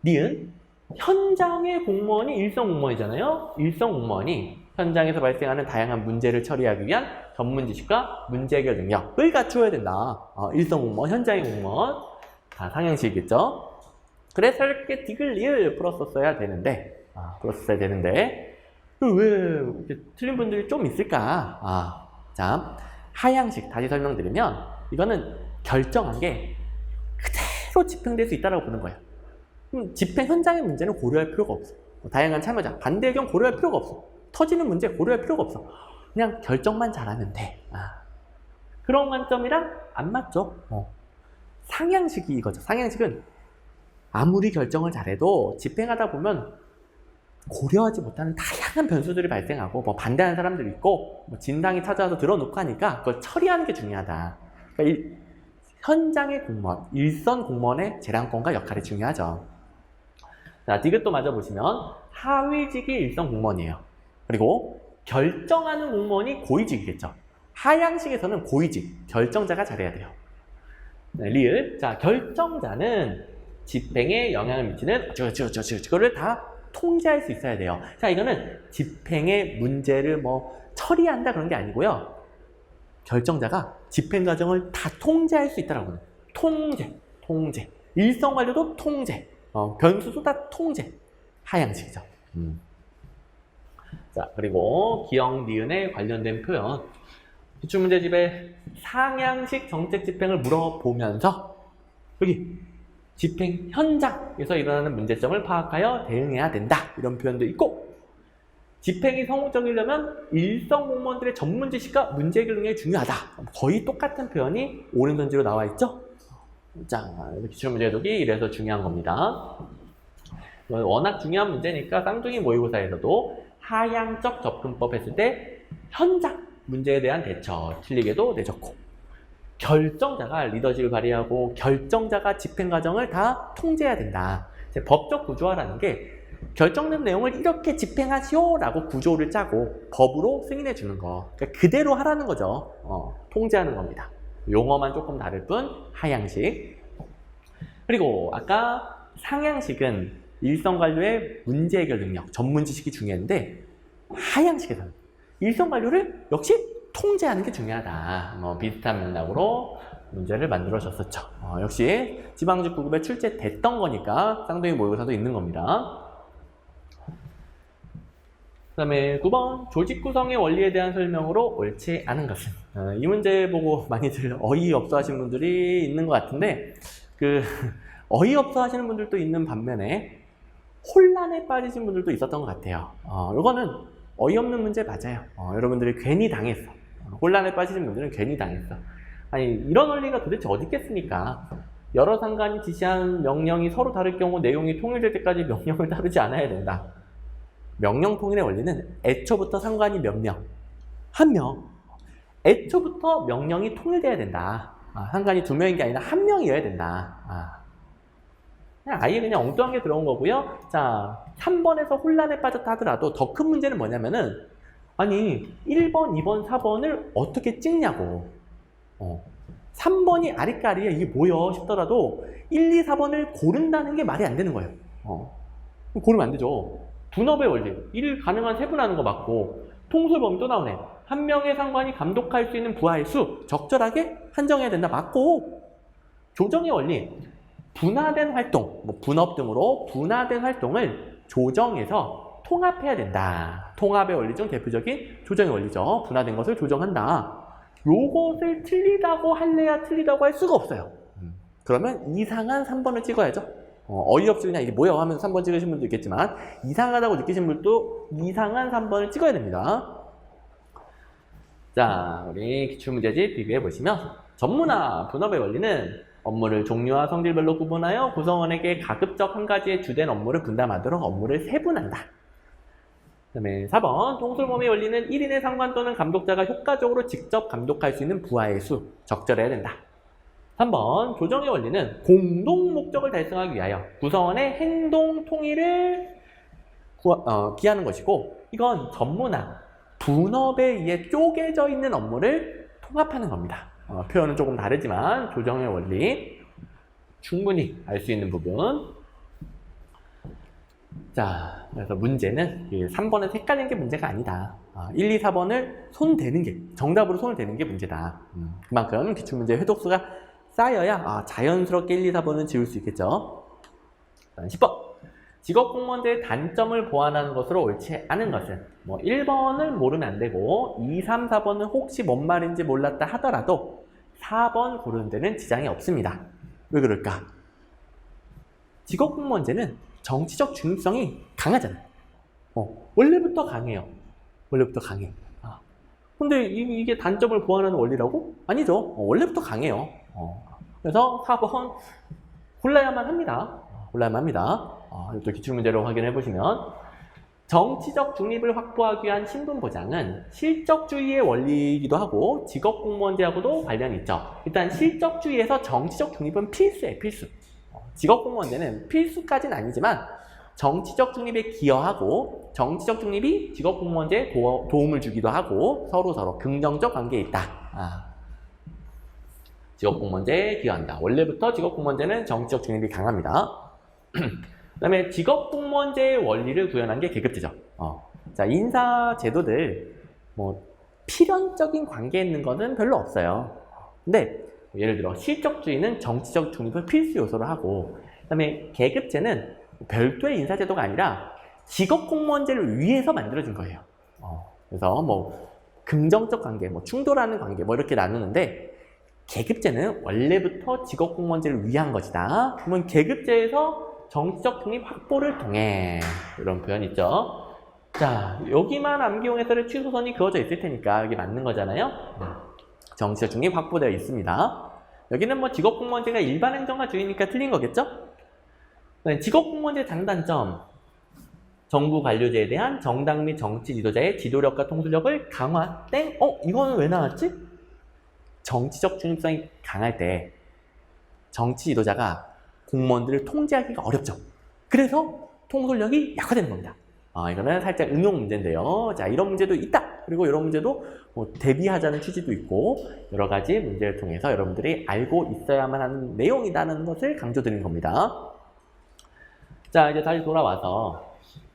니은 현장의 공무원이 일선 공무원이잖아요. 일선 공무원이 현장에서 발생하는 다양한 문제를 처리하기 위한 전문 지식과 문제 해결 능력을 갖추어야 된다. 일선 공무원, 현장의 공무원. 다 상향식이겠죠. 그래서 이렇게 디귿 리을 풀었었어야 되는데, 왜 이렇게 틀린 분들이 좀 있을까? 자, 하향식 다시 설명드리면, 이거는 결정한 게 그대로 집행될 수 있다고 보는 거예요. 집행 현장의 문제는 고려할 필요가 없어. 다양한 참여자, 반대 의견 고려할 필요가 없어. 터지는 문제 고려할 필요가 없어. 그냥 결정만 잘하면 돼. 그런 관점이랑 안 맞죠. 상향식이 이거죠. 상향식은 아무리 결정을 잘해도 집행하다 보면 고려하지 못하는 다양한 변수들이 발생하고, 뭐 반대하는 사람들이 있고, 뭐 진상이 찾아와서 들어놓고 하니까 그걸 처리하는 게 중요하다. 그러니까 현장의 공무원, 일선 공무원의 재량권과 역할이 중요하죠. 자, 디귿도 맞아보시면 하위직이 일선 공무원이에요. 그리고 결정하는 공무원이 고위직이겠죠. 하향식에서는 고위직, 결정자가 잘해야 돼요. 네, 리을. 자, 결정자는 집행에 영향을 미치는 그거를 다 통제할 수 있어야 돼요. 자, 이거는 집행의 문제를 뭐 처리한다 그런 게 아니고요. 결정자가 집행 과정을 다 통제할 수 있다라고 해요. 통제. 일선 관료도 통제. 변수도 다 통제. 하향식이죠. 자, 그리고 기역, 니은에 관련된 표현. 기출문제집에 상향식 정책 집행을 물어보면서 여기 집행 현장에서 일어나는 문제점을 파악하여 대응해야 된다. 이런 표현도 있고, 집행이 성공적이려면 일선 공무원들의 전문 지식과 문제 해결 능력이 중요하다. 거의 똑같은 표현이 오른손지로 나와 있죠. 자, 기출문제 해독이 이래서 중요한 겁니다. 워낙 중요한 문제니까 쌍둥이 모의고사에서도 하향적 접근법 했을 때 현장 문제에 대한 대처, 틀리게도 내줬고, 결정자가 리더십을 발휘하고 결정자가 집행 과정을 다 통제해야 된다. 법적 구조화라는 게 결정된 내용을 이렇게 집행하시오 라고 구조를 짜고 법으로 승인해 주는 거, 그러니까 그대로 하라는 거죠. 통제하는 겁니다. 용어만 조금 다를 뿐 하향식. 그리고 아까 상향식은 일선 관료의 문제 해결 능력, 전문 지식이 중요한데, 하향식에서는 일선 관료를 역시 통제하는 게 중요하다. 비슷한 맥락으로 문제를 만들어 줬었죠. 역시 지방직 9급에 출제됐던 거니까 쌍둥이 모의고사도 있는 겁니다. 그 다음에 9번 조직 구성의 원리에 대한 설명으로 옳지 않은 것은, 이 문제 보고 많이들 어이없어 하시는 분들이 있는 것 같은데, 어이없어 하시는 분들도 있는 반면에 혼란에 빠지신 분들도 있었던 것 같아요. 이거는 어이없는 문제 맞아요. 여러분들이 괜히 당했어. 혼란에 빠지신 분들은 괜히 당했어. 아니, 이런 원리가 도대체 어디 있겠습니까? 여러 상관이 지시한 명령이 서로 다를 경우 내용이 통일될 때까지 명령을 따르지 않아야 된다. 명령 통일의 원리는 애초부터 상관이 몇 명? 한 명. 애초부터 명령이 통일돼야 된다. 상관이 2명인 게 아니라 1명이어야 된다. 아예 그냥 엉뚱한 게 들어온 거고요. 자, 3번에서 혼란에 빠졌다 하더라도 더 큰 문제는 뭐냐면은, 아니 1번, 2번, 4번을 어떻게 찍냐고. 3번이 아리까리에 이게 뭐여 싶더라도 1, 2, 4번을 고른다는 게 말이 안 되는 거예요. 고르면 안 되죠. 분업의 원리, 1 가능한 세분하는 거 맞고, 통솔 범위 또 나오네. 한 명의 상관이 감독할 수 있는 부하의 수 적절하게 한정해야 된다 맞고, 조정의 원리, 분화된 활동, 분업 등으로 분화된 활동을 조정해서 통합해야 된다. 통합의 원리 중 대표적인 조정의 원리죠. 분화된 것을 조정한다. 요것을 틀리다고 할래야 틀리다고 할 수가 없어요. 그러면 이상한 3번을 찍어야죠. 어이없이 그냥 이게 뭐야 하면서 3번 찍으신 분도 있겠지만 이상하다고 느끼신 분도 이상한 3번을 찍어야 됩니다. 자, 우리 기출문제집 비교해 보시면 전문화 분업의 원리는 업무를 종류와 성질별로 구분하여 구성원에게 가급적 한 가지의 주된 업무를 분담하도록 업무를 세분한다. 그 다음에 4번 통솔범의 원리는 1인의 상관 또는 감독자가 효과적으로 직접 감독할 수 있는 부하의 수, 적절해야 된다. 3번 조정의 원리는 공동 목적을 달성하기 위하여 구성원의 행동 통일을 기하는 것이고 이건 전문화, 분업에 의해 쪼개져 있는 업무를 통합하는 겁니다. 표현은 조금 다르지만 조정의 원리 충분히 알 수 있는 부분. 자, 그래서 문제는 3번은 헷갈리는 게 문제가 아니다. 1, 2, 4번을 손대는 게 정답으로 손을 대는 게 문제다. 그만큼 기출문제 회독수가 쌓여야 자연스럽게 1, 2, 4번은 지울 수 있겠죠. 10번 직업공무원들의 단점을 보완하는 것으로 옳지 않은 것은 1번을 모르면 안 되고 2, 3, 4번은 혹시 뭔 말인지 몰랐다 하더라도 4번 고르는 데는 지장이 없습니다. 왜 그럴까? 직업공무원제는 정치적 중립성이 강하잖아요. 원래부터 강해요. 원래부터 강해. 근데 이게 단점을 보완하는 원리라고? 아니죠. 원래부터 강해요. 그래서 4번 골라야만 합니다. 골라야만 합니다. 이것도 기출문제로 확인해 보시면 정치적 중립을 확보하기 위한 신분보장은 실적주의의 원리이기도 하고 직업공무원제하고도 관련이 있죠. 일단 실적주의에서 정치적 중립은 필수예요. 필수. 직업공무원제는 필수까지는 아니지만 정치적 중립에 기여하고 정치적 중립이 직업공무원제에 도움을 주기도 하고 서로 긍정적 관계에 있다. 직업공무원제에 기여한다. 원래부터 직업공무원제는 정치적 중립이 강합니다. 그 다음에 직업공무원제의 원리를 구현한 게 계급제죠. 자, 인사제도들 필연적인 관계에 있는 거는 별로 없어요. 근데 예를 들어 실적주의는 정치적 중립을 필수 요소로 하고 그 다음에 계급제는 별도의 인사제도가 아니라 직업공무원제를 위해서 만들어준 거예요. 그래서 긍정적 관계, 충돌하는 관계 이렇게 나누는데 계급제는 원래부터 직업공무원제를 위한 것이다. 그러면 계급제에서 정치적 중립 확보를 통해 이런 표현 있죠. 자, 여기만 암기용 해설의 취소선이 그어져 있을 테니까 여기 맞는 거잖아요. 정치적 중립 확보되어 있습니다. 여기는 직업공무원제가 일반 행정가 주의니까 틀린 거겠죠? 직업공무원제 장단점 정부 관료제에 대한 정당 및 정치 지도자의 지도력과 통솔력을 강화 땡? 이거는 왜 나왔지? 정치적 중립성이 강할 때 정치 지도자가 공무원들을 통제하기가 어렵죠. 그래서 통솔력이 약화되는 겁니다. 이거는 살짝 응용 문제인데요. 자, 이런 문제도 있다. 그리고 이런 문제도 대비하자는 취지도 있고 여러 가지 문제를 통해서 여러분들이 알고 있어야만 하는 내용이라는 것을 강조드리는 겁니다. 자, 이제 다시 돌아와서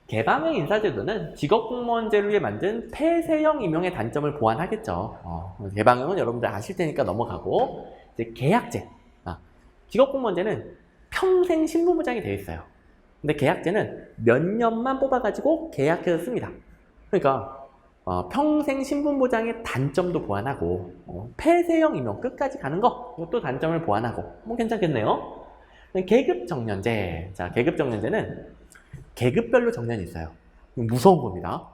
개방의 인사제도는 직업공무원제를 위해 만든 폐쇄형 임용의 단점을 보완하겠죠. 개방형은 여러분들 아실 테니까 넘어가고 이제 계약제. 직업공무원제는 평생 신분보장이 되어 있어요. 근데 계약제는 몇 년만 뽑아가지고 계약해서 씁니다. 그러니까 평생 신분보장의 단점도 보완하고 폐쇄형 임용 끝까지 가는 거 이것도 단점을 보완하고 괜찮겠네요. 계급정년제. 자, 계급정년제는 계급별로 정년이 있어요. 무서운 겁니다.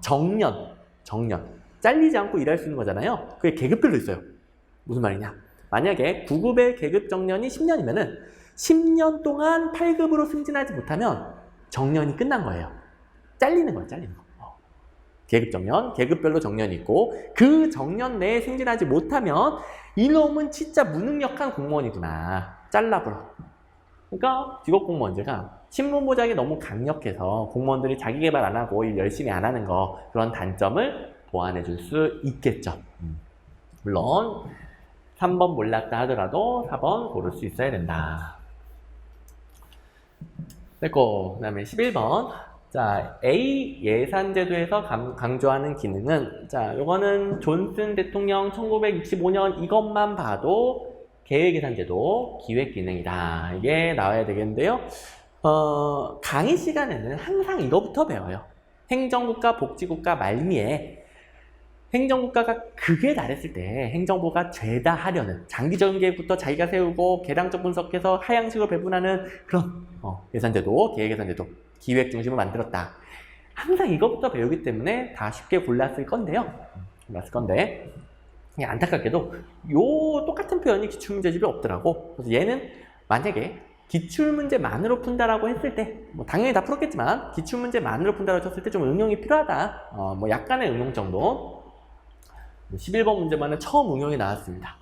정년. 잘리지 않고 일할 수 있는 거잖아요. 그게 계급별로 있어요. 무슨 말이냐? 만약에 9급의 계급정년이 10년이면은 10년 동안 8급으로 승진하지 못하면 정년이 끝난 거예요. 잘리는 거예요. 잘리는 거. 계급정년, 계급별로 정년이 있고 그 정년 내에 승진하지 못하면 이놈은 진짜 무능력한 공무원이구나. 잘라버려. 그러니까 직업공무원제가 신분보장이 너무 강력해서 공무원들이 자기 개발 안 하고 일 열심히 안 하는 거 그런 단점을 보완해 줄 수 있겠죠. 물론 3번 몰랐다 하더라도 4번 고를 수 있어야 된다. 됐고, 그 다음에 11번. 자, A 예산제도에서 강조하는 기능은, 자, 요거는 존슨 대통령 1965년 이것만 봐도 계획예산제도 기획기능이다. 이게 나와야 되겠는데요. 강의 시간에는 항상 이거부터 배워요. 행정국가, 복지국가 말미에 행정국가가 그게 잘했을 때 행정부가 죄다 하려는 장기적인 계획부터 자기가 세우고 계량적 분석해서 하향식으로 배분하는 그런 예산제도, 계획예산제도, 기획 중심을 만들었다. 항상 이것부터 배우기 때문에 다 쉽게 골랐을 건데요. 안타깝게도 요 똑같은 표현이 기출문제집에 없더라고. 그래서 얘는 만약에 기출문제만으로 푼다라고 했을 때, 뭐 당연히 다 풀었겠지만 기출문제만으로 푼다라고 했을 때 좀 응용이 필요하다. 뭐 약간의 응용 정도. 11번 문제만은 처음 응용이 나왔습니다.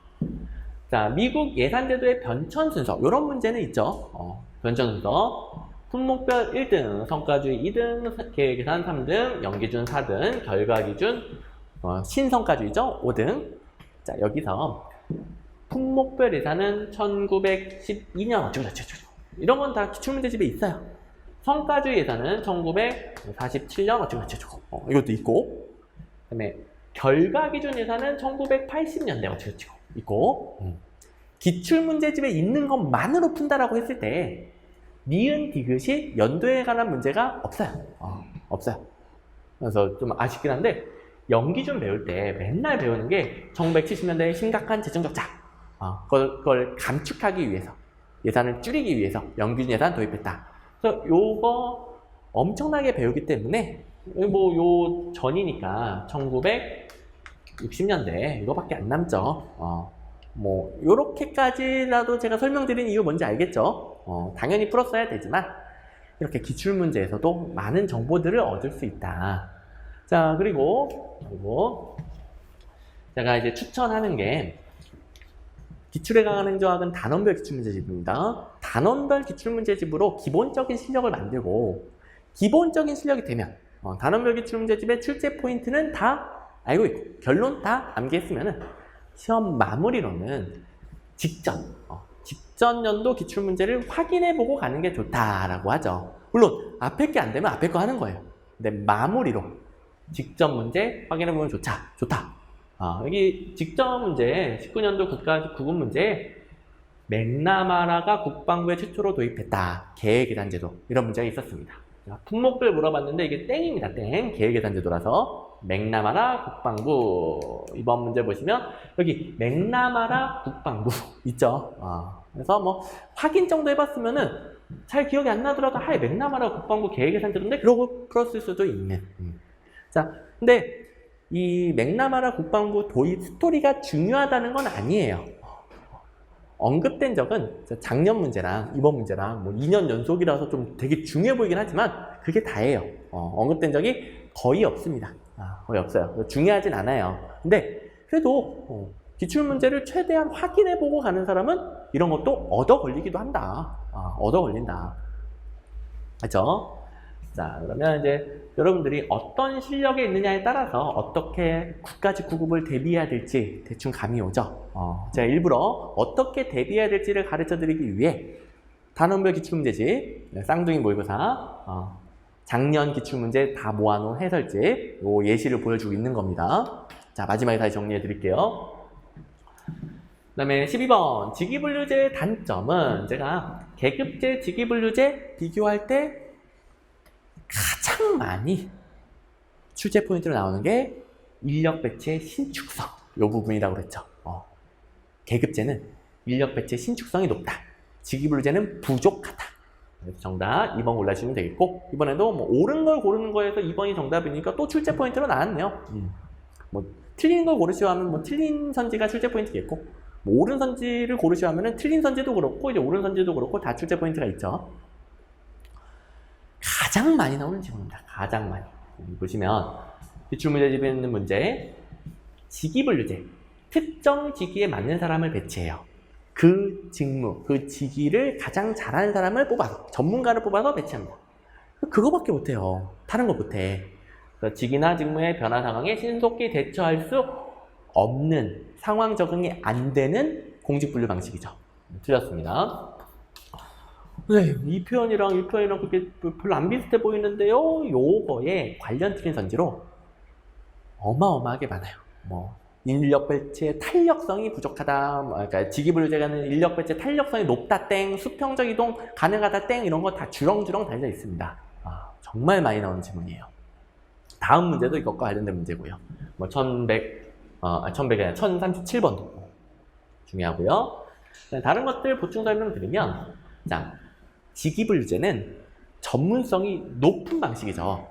자, 미국 예산제도의 변천 순서. 이런 문제는 있죠. 변천 순서. 품목별 1등, 성과주의 2등, 계획예산 3등, 연기준 4등, 결과기준 신성과주의죠. 5등. 자, 여기서 품목별 예산은 1912년 어쩌고저쩌고 이런 건 다 기출문제집에 있어요. 성과주의 예산은 1947년 어쩌고저쩌고 이것도 있고, 그다음에 결과기준 예산은 1980년대 어쩌고저쩌고 있고, 기출문제집에 있는 것만으로 푼다라고 했을 때 니은, 디귿이 연도에 관한 문제가 없어요. 없어요. 그래서 좀 아쉽긴 한데 연기준 배울 때 맨날 배우는 게 1970년대의 심각한 재정적자. 그걸 감축하기 위해서, 예산을 줄이기 위해서 연기준 예산 도입했다. 그래서 요거 엄청나게 배우기 때문에 뭐 요 전이니까 1960년대 이거밖에 안 남죠. 뭐 요렇게까지라도 제가 설명드린 이유 뭔지 알겠죠? 당연히 풀었어야 되지만 이렇게 기출문제에서도 많은 정보들을 얻을 수 있다. 자, 그리고 제가 이제 추천하는 게 기출에 강한 행정학은 단원별 기출문제집입니다. 단원별 기출문제집으로 기본적인 실력을 만들고, 기본적인 실력이 되면 단원별 기출문제집의 출제 포인트는 다 알고 있고 결론 다 암기했으면은 시험 마무리로는 직전 연도 기출문제를 확인해보고 가는 게 좋다라고 하죠. 물론 앞에 게 안 되면 앞에 거 하는 거예요. 근데 마무리로 직전 문제 확인해보면 좋다. 여기 직전 문제 19년도 국가구분 문제, 맥나마라가 국방부에 최초로 도입했다. 계획예산제도, 이런 문제가 있었습니다. 품목별 물어봤는데 이게 땡입니다. 땡. 계획예산제도라서. 맥나마라 국방부. 이번 문제 보시면 여기 맥나마라 국방부 있죠. 그래서 뭐 확인 정도 해봤으면은 잘 기억이 안 나더라도 맥나마라 국방부 계획예산제도인데 그랬을 수도 있는. 자, 근데 이 맥나마라 국방부 도입 스토리가 중요하다는 건 아니에요. 언급된 적은 작년 문제랑 이번 문제랑 뭐 2년 연속이라서 좀 되게 중요해 보이긴 하지만 그게 다예요. 언급된 적이 거의 없습니다. 거의 없어요. 중요하진 않아요. 근데 그래도 기출문제를 최대한 확인해보고 가는 사람은 이런 것도 얻어 걸리기도 한다. 얻어 걸린다. 그렇죠? 자, 그러면 이제 여러분들이 어떤 실력에 있느냐에 따라서 어떻게 국가직 9급을 대비해야 될지 대충 감이 오죠. 제가 일부러 어떻게 대비해야 될지를 가르쳐 드리기 위해 단원별 기출문제집, 쌍둥이 모의고사, 작년 기출문제 다 모아놓은 해설집, 요 예시를 보여주고 있는 겁니다. 자, 마지막에 다시 정리해 드릴게요. 그 다음에 12번 직위분류제의 단점은 제가 계급제, 직위분류제 비교할 때 가장 많이 출제 포인트로 나오는 게 인력 배치의 신축성, 이 부분이라고 그랬죠. 계급제는 인력 배치의 신축성이 높다. 직위분류제는 부족하다. 그래서 정답 2번 골라주시면 되겠고, 이번에도 뭐 옳은 걸 고르는 거에서 2번이 정답이니까 또 출제 포인트로 나왔네요. 뭐 틀린 걸 고르시오 하면 뭐 틀린 선지가 출제 포인트겠고, 뭐 옳은 선지를 고르시오 하면은 틀린 선지도 그렇고 이제 옳은 선지도 그렇고 다 출제 포인트가 있죠. 가장 많이 나오는 질문입니다. 가장 많이. 보시면 기출문제집에 있는 문제, 직위분류제. 특정 직위에 맞는 사람을 배치해요. 그 직무, 그 직위를 가장 잘하는 사람을 뽑아서, 전문가를 뽑아서 배치합니다. 그거밖에 못해요. 다른 거 못해. 직위나 직무의 변화 상황에 신속히 대처할 수 없는, 상황 적응이 안 되는 공직분류 방식이죠. 틀렸습니다. 네, 이 표현이랑 그렇게 별로 안 비슷해 보이는데요. 요거에 관련 틀린 선지로 어마어마하게 많아요. 뭐 인력 배치의 탄력성이 부족하다. 그러니까 직위분류제가는 인력 배치의 탄력성이 높다 땡, 수평적 이동 가능하다 땡, 이런 거 다 주렁주렁 달려 있습니다. 정말 많이 나오는 질문이에요. 다음 문제도 이것과 관련된 문제고요. 뭐 1100이 아니라 1037번도 중요하고요. 다른 것들 보충 설명드리면, 자, 직위분류제는 전문성이 높은 방식이죠.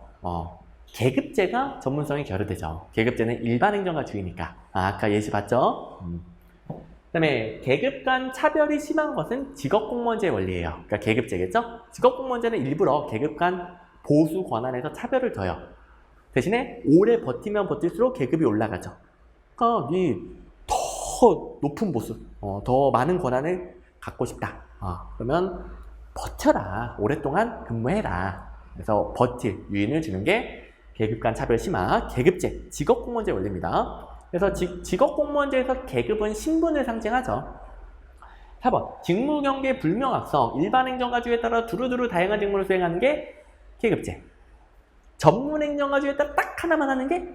계급제가 전문성이 결여되죠. 계급제는 일반 행정가 주의니까. 아까 예시 봤죠? 그다음에 계급 간 차별이 심한 것은 직업공무원제의 원리예요. 그러니까 계급제겠죠? 직업공무원제는 일부러 계급 간 보수 권한에서 차별을 둬요. 대신에 오래 버티면 버틸수록 계급이 올라가죠. 그러니까 더 높은 보수, 더 많은 권한을 갖고 싶다. 그러면 버텨라. 오랫동안 근무해라. 그래서 버틸 유인을 주는 게 계급 간 차별 심화, 계급제, 직업공무원제 원리입니다. 그래서 직업공무원제에서 계급은 신분을 상징하죠. 4번, 직무경계 불명확성, 일반 행정가주에 따라 두루두루 다양한 직무를 수행하는 게 계급제. 전문 행정가주에 따라 딱 하나만 하는 게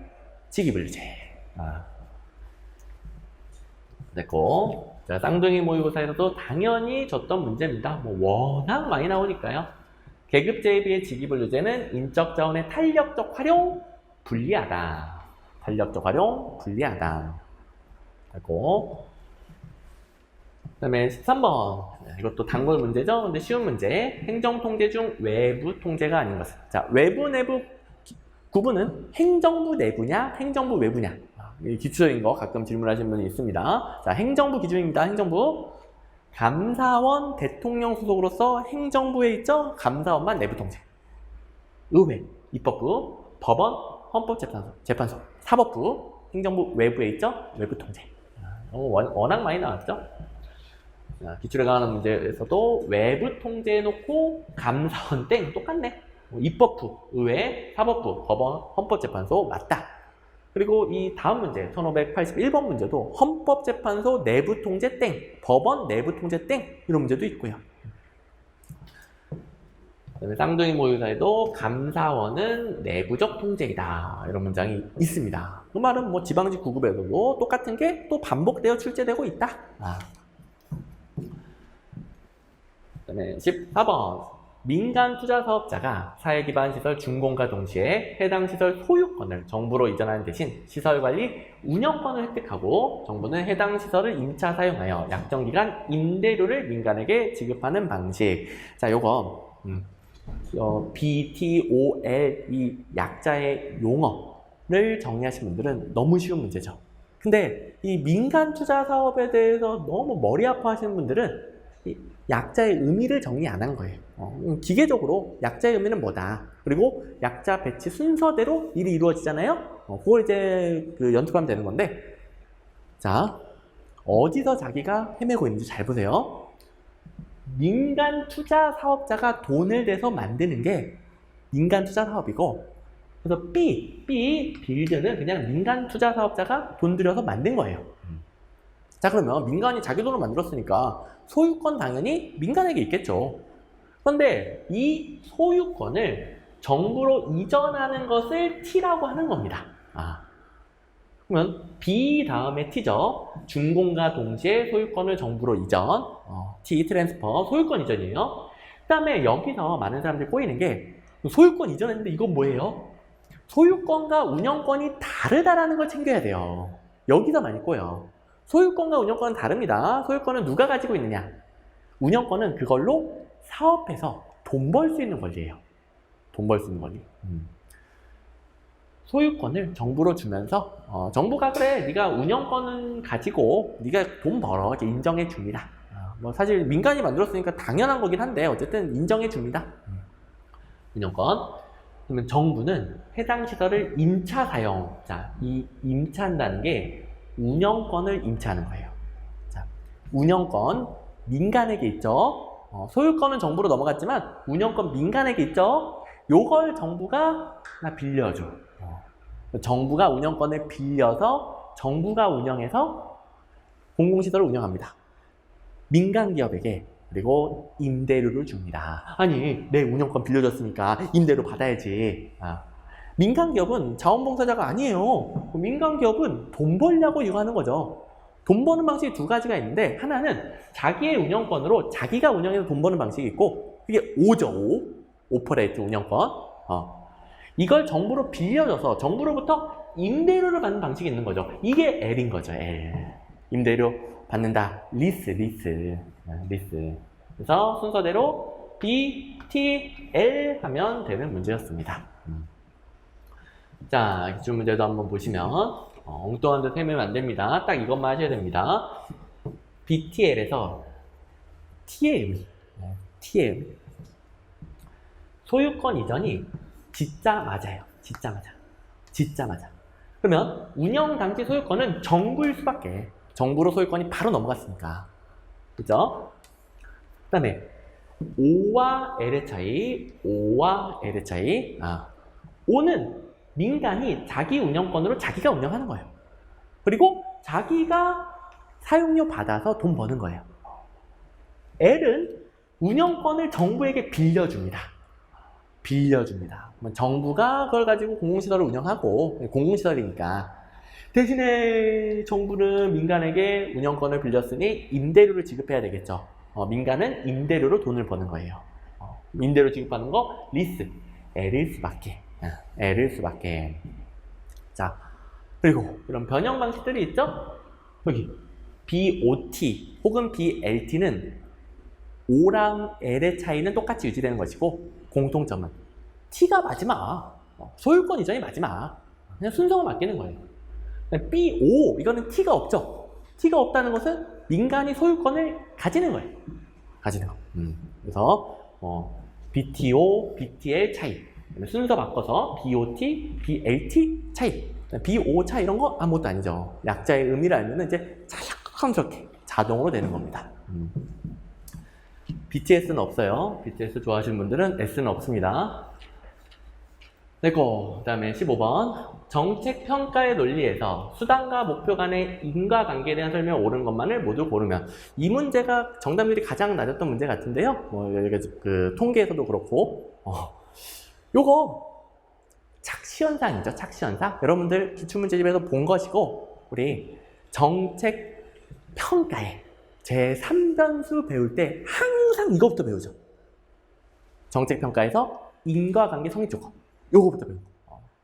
직위분류제. 됐고, 자, 쌍둥이 모의고사에서도 당연히 줬던 문제입니다. 뭐 워낙 많이 나오니까요. 계급제에 비해 직위분류제는 인적 자원의 탄력적 활용 불리하다. 탄력적 활용 불리하다. 됐고, 그다음에 13번. 이것도 단골 문제죠. 근데 쉬운 문제. 행정통제 중 외부 통제가 아닌 것은. 자, 외부 내부 구분은 행정부 내부냐, 행정부 외부냐. 기초적인 거 가끔 질문하시는 분이 있습니다. 자, 행정부 기준입니다. 행정부. 감사원 대통령 소속으로서 행정부에 있죠. 감사원만 내부 통제. 의회, 입법부, 법원, 헌법재판소, 사법부, 행정부 외부에 있죠. 외부 통제. 워낙 많이 나왔죠. 자, 기출에 관한 문제에서도 외부 통제해놓고 감사원 땡 똑같네. 입법부, 의회, 사법부, 법원, 헌법재판소 맞다. 그리고 이 다음 문제 1581번 문제도 헌법재판소 내부 통제 땡, 법원 내부 통제 땡 이런 문제도 있고요. 그다음에 쌍둥이 모의고사에도 감사원은 내부적 통제이다 이런 문장이 있습니다. 그 말은 뭐 지방직 9급에서도 똑같은 게 또 반복되어 출제되고 있다. 그다음에 14번 민간 투자 사업자가 사회기반 시설 준공과 동시에 해당 시설 소유권을 정부로 이전하는 대신 시설 관리 운영권을 획득하고 정부는 해당 시설을 임차 사용하여 약정기간 임대료를 민간에게 지급하는 방식. 자, 요거 BTOL 이 약자의 용어를 정리하신 분들은 너무 쉬운 문제죠. 근데 이 민간 투자 사업에 대해서 너무 머리 아파하시는 분들은 이 약자의 의미를 정리 안 한 거예요. 기계적으로 약자의 의미는 뭐다. 그리고 약자 배치 순서대로 일이 이루어지잖아요. 그걸 이제 연습하면 되는 건데, 자, 어디서 자기가 헤매고 있는지 잘 보세요. 민간 투자 사업자가 돈을 대서 만드는 게 민간 투자 사업이고, 그래서 빌드는 그냥 민간 투자 사업자가 돈 들여서 만든 거예요. 자, 그러면 민간이 자기 돈으로 만들었으니까 소유권 당연히 민간에게 있겠죠. 그런데 이 소유권을 정부로 이전하는 것을 T라고 하는 겁니다. 그러면 B 다음에 T죠. 준공과 동시에 소유권을 정부로 이전, T 트랜스퍼, 소유권 이전이에요. 그 다음에 여기서 많은 사람들이 꼬이는 게 소유권 이전했는데 이건 뭐예요? 소유권과 운영권이 다르다라는 걸 챙겨야 돼요. 여기서 많이 꼬여. 소유권과 운영권은 다릅니다. 소유권은 누가 가지고 있느냐? 운영권은 그걸로 사업해서 돈 벌 수 있는 권리예요. 돈 벌 수 있는 권리. 소유권을 정부로 주면서 정부가 그래 네가 운영권은 가지고 네가 돈 벌어 이렇게 인정해 줍니다. 뭐 사실 민간이 만들었으니까 당연한 거긴 한데 어쨌든 인정해 줍니다. 운영권. 그러면 정부는 해당 시설을 임차 사용. 자, 이 임차한다는 게 운영권을 임차하는 거예요. 자, 운영권 민간에게 있죠. 소유권은 정부로 넘어갔지만 운영권 민간에게 있죠. 요걸 정부가 나 빌려줘. 정부가 운영권을 빌려서 정부가 운영해서 공공시설을 운영합니다. 민간 기업에게 그리고 임대료를 줍니다. 아니, 내 운영권 빌려줬으니까 임대료 받아야지. 민간 기업은 자원봉사자가 아니에요. 민간 기업은 돈 벌려고 이거 하는 거죠. 돈 버는 방식이 두 가지가 있는데 하나는 자기의 운영권으로 자기가 운영해서 돈 버는 방식이 있고 그게 O죠. 오퍼레이트 운영권. 이걸 정부로 빌려줘서 정부로부터 임대료를 받는 방식이 있는 거죠. 이게 L인 거죠, L. 임대료 받는다. 리스. 그래서 순서대로 B, T, L 하면 되는 문제였습니다. 자, 기출 문제도 한번 보시면 엉뚱한 데 세면 안 됩니다. 딱 이것만 하셔야 됩니다. BTL에서 T의 의미. 소유권 이전이 진짜 맞아요. 진짜 맞아. 그러면 운영 당시 소유권은 정부일 수밖에. 정부로 소유권이 바로 넘어갔으니까. 그죠? 그 다음에 O와 L의 차이. O는 민간이 자기 운영권으로 자기가 운영하는 거예요. 그리고 자기가 사용료 받아서 돈 버는 거예요. L은 운영권을 정부에게 빌려줍니다. 정부가 그걸 가지고 공공시설을 운영하고, 공공시설이니까. 대신에 정부는 민간에게 운영권을 빌렸으니 임대료를 지급해야 되겠죠. 민간은 임대료로 돈을 버는 거예요. 임대료 지급하는 거 리스. L일 수밖에. 자, 그리고 이런 변형 방식들이 있죠? 여기 BOT 혹은 BLT는 O랑 L의 차이는 똑같이 유지되는 것이고, 공통점은 T가 마지막, 소유권 이전이 마지막. 그냥 순서가 바뀌는 거예요. BO, 이거는 T가 없죠. T가 없다는 것은 민간이 소유권을 가지는 거예요. 그래서 BTO, BTL 차이. 순서 바꿔서 BOT, BLT 차이. BO 차이 이런 거 아무것도 아니죠. 약자의 의미를 알면 이제 자연스럽게 자동으로 되는 겁니다. BTS는 없어요. BTS 좋아하시는 분들은 S는 없습니다. 그 다음에 15번. 정책평가의 논리에서 수단과 목표 간의 인과관계에 대한 설명이 옳은 것만을 모두 고르면. 이 문제가 정답률이 가장 낮았던 문제 같은데요. 그 통계에서도 그렇고. 요거 착시현상이죠. 여러분들 기출문제집에서 본 것이고, 우리 정책평가에 제3변수 배울 때 항상 이거부터 배우죠. 정책평가에서 인과관계 성립조건. 요거부터 배우고.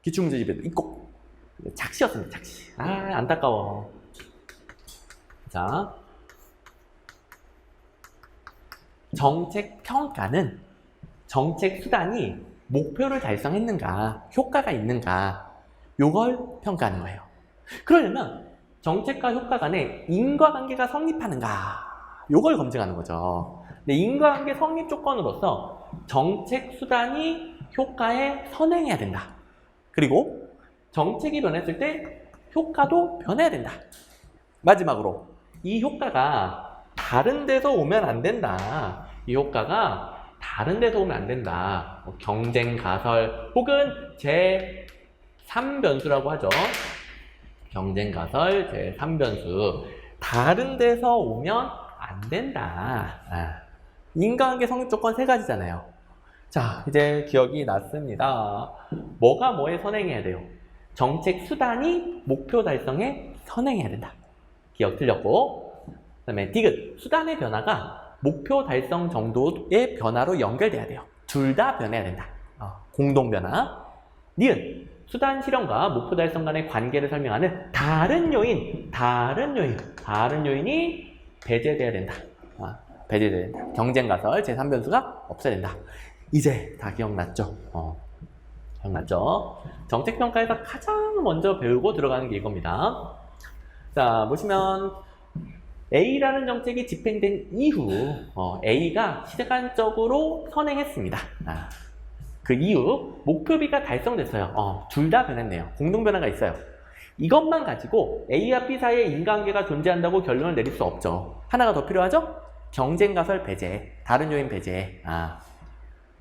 기출문제집에도 있고. 착시였습니다. 안타까워. 자, 정책평가는 정책 수단이 목표를 달성했는가, 효과가 있는가, 요걸 평가하는 거예요. 그러려면 정책과 효과 간에 인과관계가 성립하는가, 요걸 검증하는 거죠. 근데 인과관계 성립 조건으로서 정책 수단이 효과에 선행해야 된다. 그리고 정책이 변했을 때 효과도 변해야 된다. 마지막으로 이 효과가 다른 데서 오면 안 된다. 경쟁 가설 혹은 제3변수라고 하죠. 경쟁 가설 제3변수. 다른 데서 오면 안 된다. 인과관계 성립 조건 3가지잖아요. 자, 이제 기억이 났습니다. 뭐가 뭐에 선행해야 돼요? 정책 수단이 목표 달성에 선행해야 된다. 기억 틀렸고. 그 다음에 디귿. 수단의 변화가 목표 달성 정도의 변화로 연결돼야 돼요. 둘 다 변해야 된다. 공동 변화. 니은. 수단 실현과 목표 달성 간의 관계를 설명하는 다른 요인이 배제돼야 된다. 경쟁 가설 제3변수가 없어야 된다. 이제 다 기억났죠? 기억났죠? 정책평가에서 가장 먼저 배우고 들어가는 게 이겁니다. 자, 보시면 A라는 정책이 집행된 이후 A가 시간적으로 선행했습니다. 그 이후 목표비가 달성됐어요. 둘 다 변했네요. 공동 변화가 있어요. 이것만 가지고 A와 B 사이에 인과관계가 존재한다고 결론을 내릴 수 없죠. 하나가 더 필요하죠? 경쟁 가설 배제, 다른 요인 배제.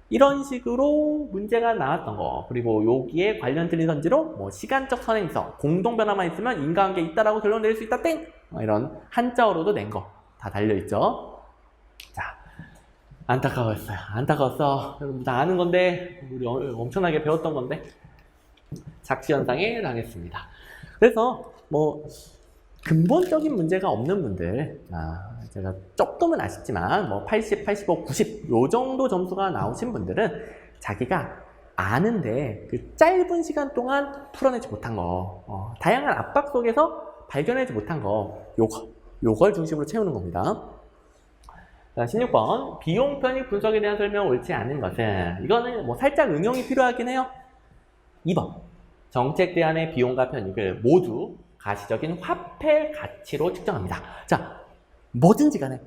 이런 식으로 문제가 나왔던 거. 그리고 여기에 관련 틀린 선지로 시간적 선행성, 공동 변화만 있으면 인과관계 있다라고 결론 내릴 수 있다. 땡! 이런 한자어로도 낸 거 다 달려있죠. 자, 안타까웠어. 여러분 다 아는 건데, 우리 엄청나게 배웠던 건데, 착시현상에 당했습니다. 그래서 근본적인 문제가 없는 분들, 제가 조금은 아쉽지만 80, 85, 90 요 정도 점수가 나오신 분들은 자기가 아는데 그 짧은 시간 동안 풀어내지 못한 거, 다양한 압박 속에서 발견하지 못한 거, 요걸 중심으로 채우는 겁니다. 자, 16번. 비용 편익 분석에 대한 설명 옳지 않은 것은, 이거는 뭐 살짝 응용이 필요하긴 해요. 2번. 정책 대안의 비용과 편익을 모두 가시적인 화폐 가치로 측정합니다. 자, 뭐든지 간에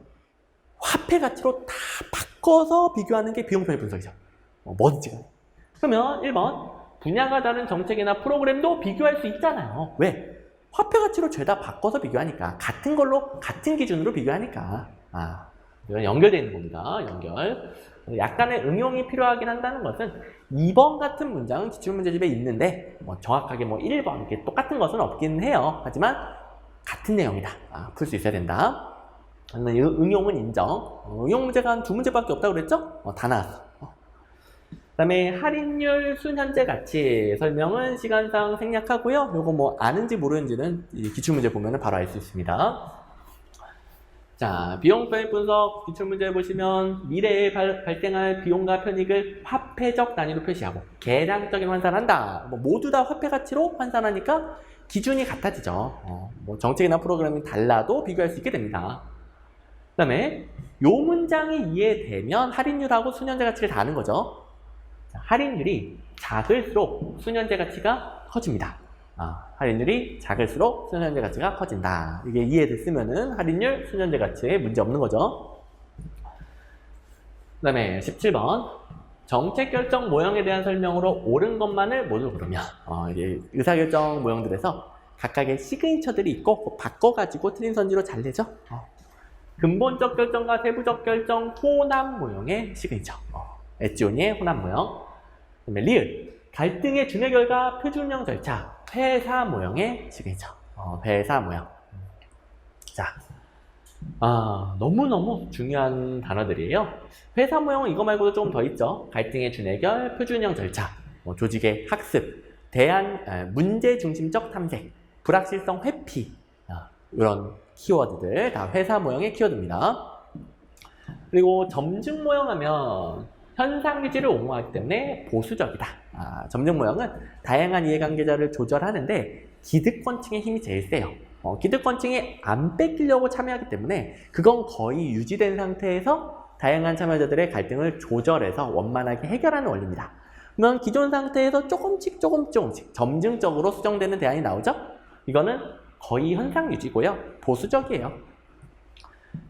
화폐 가치로 다 바꿔서 비교하는 게 비용 편익 분석이죠. 뭐든지 간에. 그러면 1번. 분야가 다른 정책이나 프로그램도 비교할 수 있잖아요. 왜? 화폐 가치로 죄다 바꿔서 비교하니까. 같은 걸로, 같은 기준으로 비교하니까. 이건 연결되어 있는 겁니다. 연결. 약간의 응용이 필요하긴 한다는 것은 2번 같은 문장은 기출문제집에 있는데 뭐 정확하게 뭐 1번 이렇게 똑같은 것은 없긴 해요. 하지만 같은 내용이다. 풀 수 있어야 된다. 응용은 인정. 응용 문제가 한 2문제밖에 없다고 그랬죠? 다 나왔어. 그 다음에 할인율 순현재 가치 설명은 시간상 생략하고요. 요거 뭐 아는지 모르는지는 기출문제 보면 바로 알 수 있습니다. 자, 비용 편익 분석 기출문제 보시면 미래에 발생할 비용과 편익을 화폐적 단위로 표시하고 계량적인 환산한다. 뭐 모두 다 화폐 가치로 환산하니까 기준이 같아지죠. 뭐 정책이나 프로그램이 달라도 비교할 수 있게 됩니다. 그 다음에 요 문장이 이해되면 할인율하고 순현재 가치를 다 아는 거죠. 자, 할인율이 작을수록 순현재 가치가 커집니다. 할인율이 작을수록 순현재 가치가 커진다. 이게 이해됐으면은 할인율, 순현재 가치에 문제 없는 거죠. 그 다음에 17번. 정책 결정 모형에 대한 설명으로 옳은 것만을 모두 고르면, 이게 의사결정 모형들에서 각각의 시그니처들이 있고, 바꿔가지고 틀린 선지로 잘 내죠. 근본적 결정과 세부적 결정 혼합 모형의 시그니처. 엣지오니의 혼합 모형. 그 다음에 리을. 갈등의 준해 결과 표준형 절차. 회사 모형의 시그니처. 회사 모형. 자, 너무너무 중요한 단어들이에요. 회사 모형은 이거 말고도 조금 더 있죠. 갈등의 준해결, 표준형 절차, 조직의 학습, 문제 중심적 탐색, 불확실성 회피, 이런 키워드들 다 회사 모형의 키워드입니다. 그리고 점증 모형 하면 현상 유지를 옹호하기 때문에 보수적이다. 점증 모형은 다양한 이해관계자를 조절하는데 기득권층의 힘이 제일 세요. 기득권층이 안 뺏기려고 참여하기 때문에 그건 거의 유지된 상태에서 다양한 참여자들의 갈등을 조절해서 원만하게 해결하는 원리입니다. 그러면 기존 상태에서 조금씩 점증적으로 수정되는 대안이 나오죠? 이거는 거의 현상 유지고요. 보수적이에요.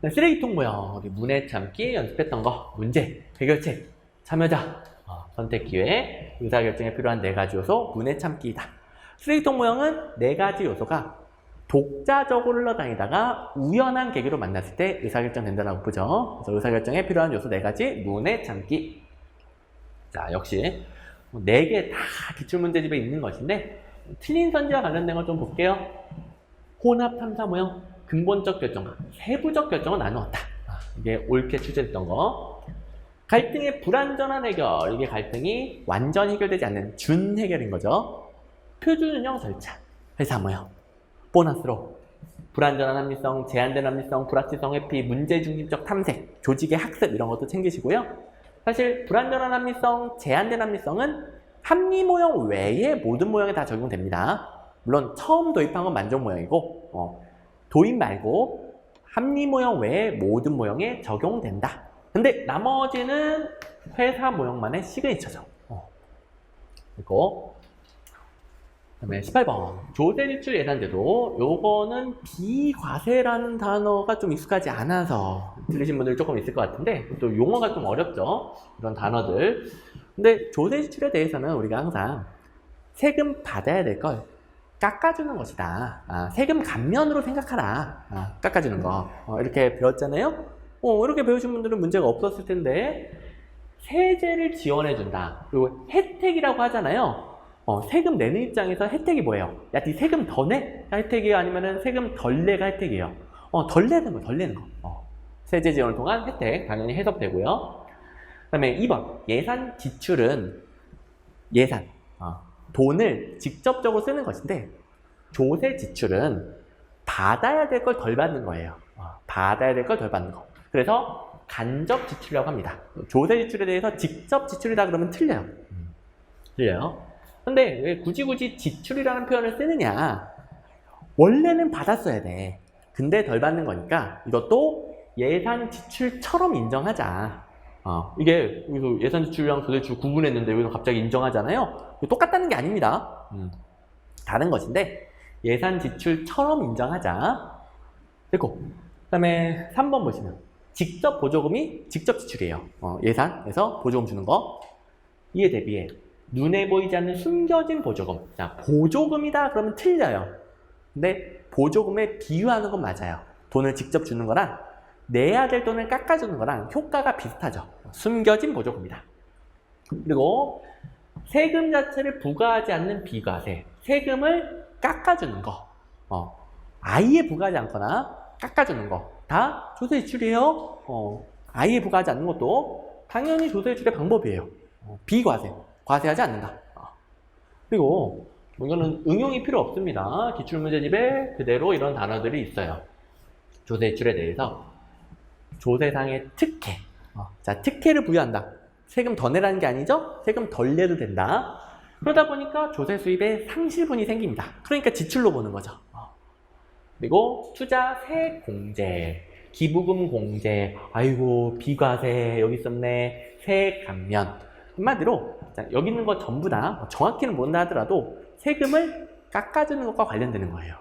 쓰레기통 모형, 문해 참기 연습했던 거, 문제, 해결책, 참여자, 선택 기회, 의사결정에 필요한 4가지 요소, 문해 참기이다. 쓰레기통 모형은 4가지 요소가 독자적으로 흘러다니다가 우연한 계기로 만났을 때 의사결정 된다고 보죠. 그래서 의사결정에 필요한 요소 4가지, 문해 참기. 자, 역시 4개 다 기출문제집에 있는 것인데 틀린 선지와 관련된 걸 좀 볼게요. 혼합 탐사 모형, 근본적 결정과 세부적 결정을 나누었다. 이게 옳게 추진했던 거. 갈등의 불완전한 해결, 이게 갈등이 완전히 해결되지 않는 준해결인 거죠. 표준형 절차, 회사 모형. 보너스로 불완전한 합리성, 제한된 합리성, 불확실성 회피, 문제 중심적 탐색, 조직의 학습 이런 것도 챙기시고요. 사실 불완전한 합리성, 제한된 합리성은 합리 모형 외에 모든 모형에 다 적용됩니다. 물론 처음 도입한 건 만족 모형이고 도입 말고 합리 모형 외에 모든 모형에 적용된다. 근데 나머지는 회사 모형만의 시그니처죠. 그리고 그다음에 18번 조세지출 예산제도. 요거는 비과세라는 단어가 좀 익숙하지 않아서 들으신 분들 조금 있을 것 같은데 또 용어가 좀 어렵죠. 이런 단어들. 근데 조세지출에 대해서는 우리가 항상 세금 받아야 될 걸 깎아주는 것이다. 세금 감면으로 생각하라. 깎아주는 거. 이렇게 배웠잖아요. 이렇게 배우신 분들은 문제가 없었을 텐데 세제를 지원해준다. 그리고 혜택이라고 하잖아요. 세금 내는 입장에서 혜택이 뭐예요? 야, 네 세금 더 내? 가 혜택이에요? 아니면 세금 덜 내가 혜택이에요? 덜 내는 거. 세제 지원을 통한 혜택, 당연히 해석되고요. 그 다음에 2번, 예산 지출은 돈을 직접적으로 쓰는 것인데 조세 지출은 받아야 될 걸 덜 받는 거예요. 받아야 될 걸 덜 받는 거. 그래서 간접 지출이라고 합니다. 조세 지출에 대해서 직접 지출이다 그러면 틀려요. 들려요? 근데 왜 굳이 지출이라는 표현을 쓰느냐? 원래는 받았어야 돼. 근데 덜 받는 거니까 이것도 예산 지출처럼 인정하자. 이게 여기서 예산 지출이랑 조세 지출 구분했는데 여기서 갑자기 인정하잖아요. 똑같다는 게 아닙니다. 다른 것인데 예산 지출처럼 인정하자. 됐고, 그다음에 3번 보시면 직접 보조금이 직접 지출이에요. 예산에서 보조금 주는 거. 이에 대비해 눈에 보이지 않는 숨겨진 보조금. 자, 보조금이다 그러면 틀려요. 근데 보조금에 비유하는 건 맞아요. 돈을 직접 주는 거랑 내야 될 돈을 깎아주는 거랑 효과가 비슷하죠. 숨겨진 보조금이다. 그리고 세금 자체를 부과하지 않는 비과세. 세금을 깎아주는 거. 아예 부과하지 않거나 깎아주는 거. 다 조세 지출이에요. 아예 부과하지 않는 것도 당연히 조세 지출의 방법이에요. 비과세. 과세하지 않는다. 그리고 이거는 응용이 필요 없습니다. 기출문제집에 그대로 이런 단어들이 있어요. 조세 지출에 대해서 조세상의 특혜. 자, 특혜를 부여한다. 세금 더 내라는 게 아니죠? 세금 덜 내도 된다. 그러다 보니까 조세 수입에 상실분이 생깁니다. 그러니까 지출로 보는 거죠. 그리고 투자 세 공제, 기부금 공제, 아이고 비과세 여기 있었네, 세 감면. 한마디로 여기 있는 거 전부 다 정확히는 모른다 하더라도 세금을 깎아주는 것과 관련되는 거예요.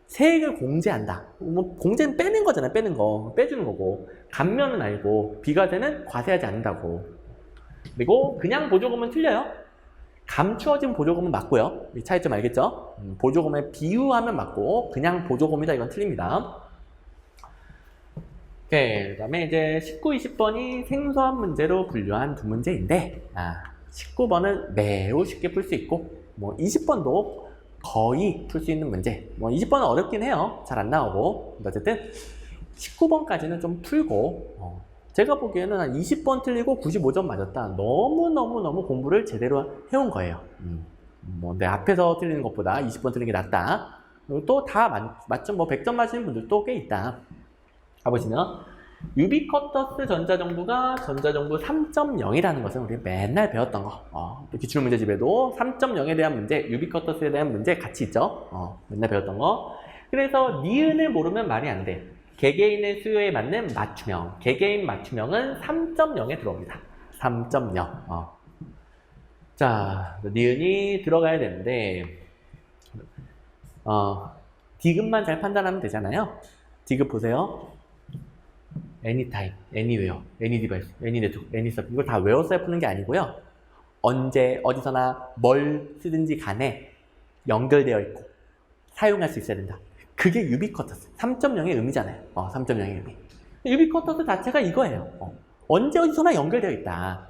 세액을 공제한다. 뭐 공제는 빼는 거잖아요. 빼는 거. 빼주는 거고. 감면은 아니고 비과세는 과세하지 않는다고. 그리고 그냥 보조금은 틀려요. 감추어진 보조금은 맞고요. 이 차이점 알겠죠? 보조금에 비유하면 맞고 그냥 보조금이다 이건 틀립니다. 그 다음에 이제 19, 20번이 생소한 문제로 분류한 두 문제인데 19번은 매우 쉽게 풀 수 있고 뭐 20번도 거의 풀 수 있는 문제. 뭐 20번은 어렵긴 해요. 잘 안 나오고. 어쨌든 19번까지는 좀 풀고 제가 보기에는 한 20번 틀리고 95점 맞았다. 너무 공부를 제대로 해온 거예요. 뭐 내 앞에서 틀리는 것보다 20번 틀리는 게 낫다. 그리고 또 다 맞점 뭐 100점 맞으시는 분들도 꽤 있다. 가보시면 유비쿼터스 전자정부가 전자정부 3.0이라는 것은 우리 맨날 배웠던 거. 기출문제집에도 3.0에 대한 문제, 유비쿼터스에 대한 문제 같이 있죠. 맨날 배웠던 거. 그래서 니은을 모르면 말이 안 돼. 개개인의 수요에 맞는 맞춤형. 개개인 맞춤형은 3.0에 들어옵니다. 3.0. 자, 니은이 들어가야 되는데 디귿만 잘 판단하면 되잖아요. 디귿 보세요. anytime, anywhere, any device, any network, any stuff. 이걸 다 외웠어야 푸는 게 아니고요. 언제, 어디서나 뭘 쓰든지 간에 연결되어 있고 사용할 수 있어야 된다. 그게 유비쿼터스. 3.0의 의미잖아요. 3.0의 의미. 유비쿼터스 자체가 이거예요. 언제 어디서나 연결되어 있다.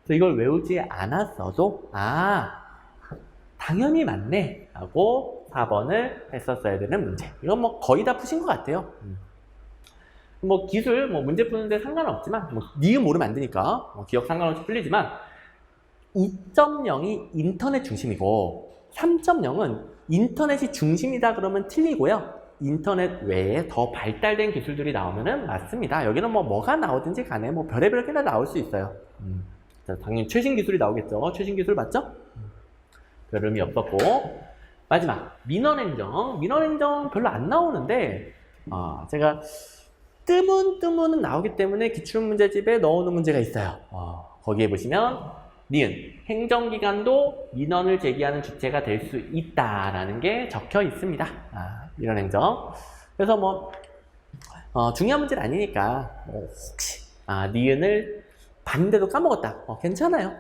그래서 이걸 외우지 않았어도 당연히 맞네 하고 4번을 했었어야 되는 문제. 이건 뭐 거의 다 푸신 것 같아요. 뭐 기술, 뭐 문제 푸는데 상관없지만 니은 모르면 안 되니까 기억 상관없이 풀리지만 2.0이 인터넷 중심이고 3.0은 인터넷이 중심이다 그러면 틀리고요. 인터넷 외에 더 발달된 기술들이 나오면은 맞습니다. 여기는 뭐가 나오든지 간에 뭐 별의별 게 다 나올 수 있어요. 당연히 최신 기술이 나오겠죠. 최신 기술 맞죠? 별 의미 없었고. 마지막 민원행정. 민원행정 별로 안 나오는데 제가 뜨문뜨문은 나오기 때문에 기출문제집에 넣어놓은 문제가 있어요. 거기에 보시면 니은 행정기관도 민원을 제기하는 주체가 될 수 있다라는 게 적혀 있습니다. 민원행정. 그래서 뭐 중요한 문제는 아니니까 혹시 니은을 봤는데도 까먹었다. 괜찮아요.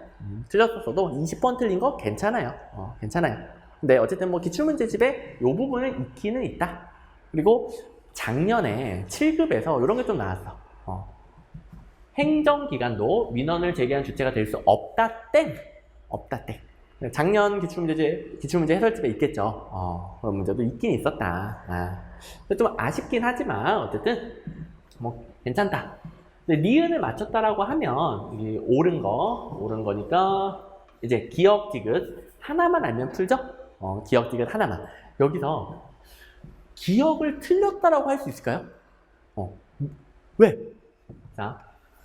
틀렸었어도 20번 틀린 거 괜찮아요. 괜찮아요. 근데 어쨌든 뭐 기출문제집에 이 부분은 있기는 있다. 그리고 작년에 7급에서 이런 게 좀 나왔어. 행정기관도 민원을 제기한 주체가 될 수 없다 땡. 없다 땡. 작년 기출문제 해설집에 있겠죠. 그런 문제도 있긴 있었다. 좀 아쉽긴 하지만 어쨌든 뭐 괜찮다. 근데 니은을 맞췄다라고 하면 이게 옳은 거니까 이제 기억 디귿 하나만 알면 풀죠. 기억 디귿 하나만. 여기서 기억을 틀렸다라고 할 수 있을까요? 왜? 자,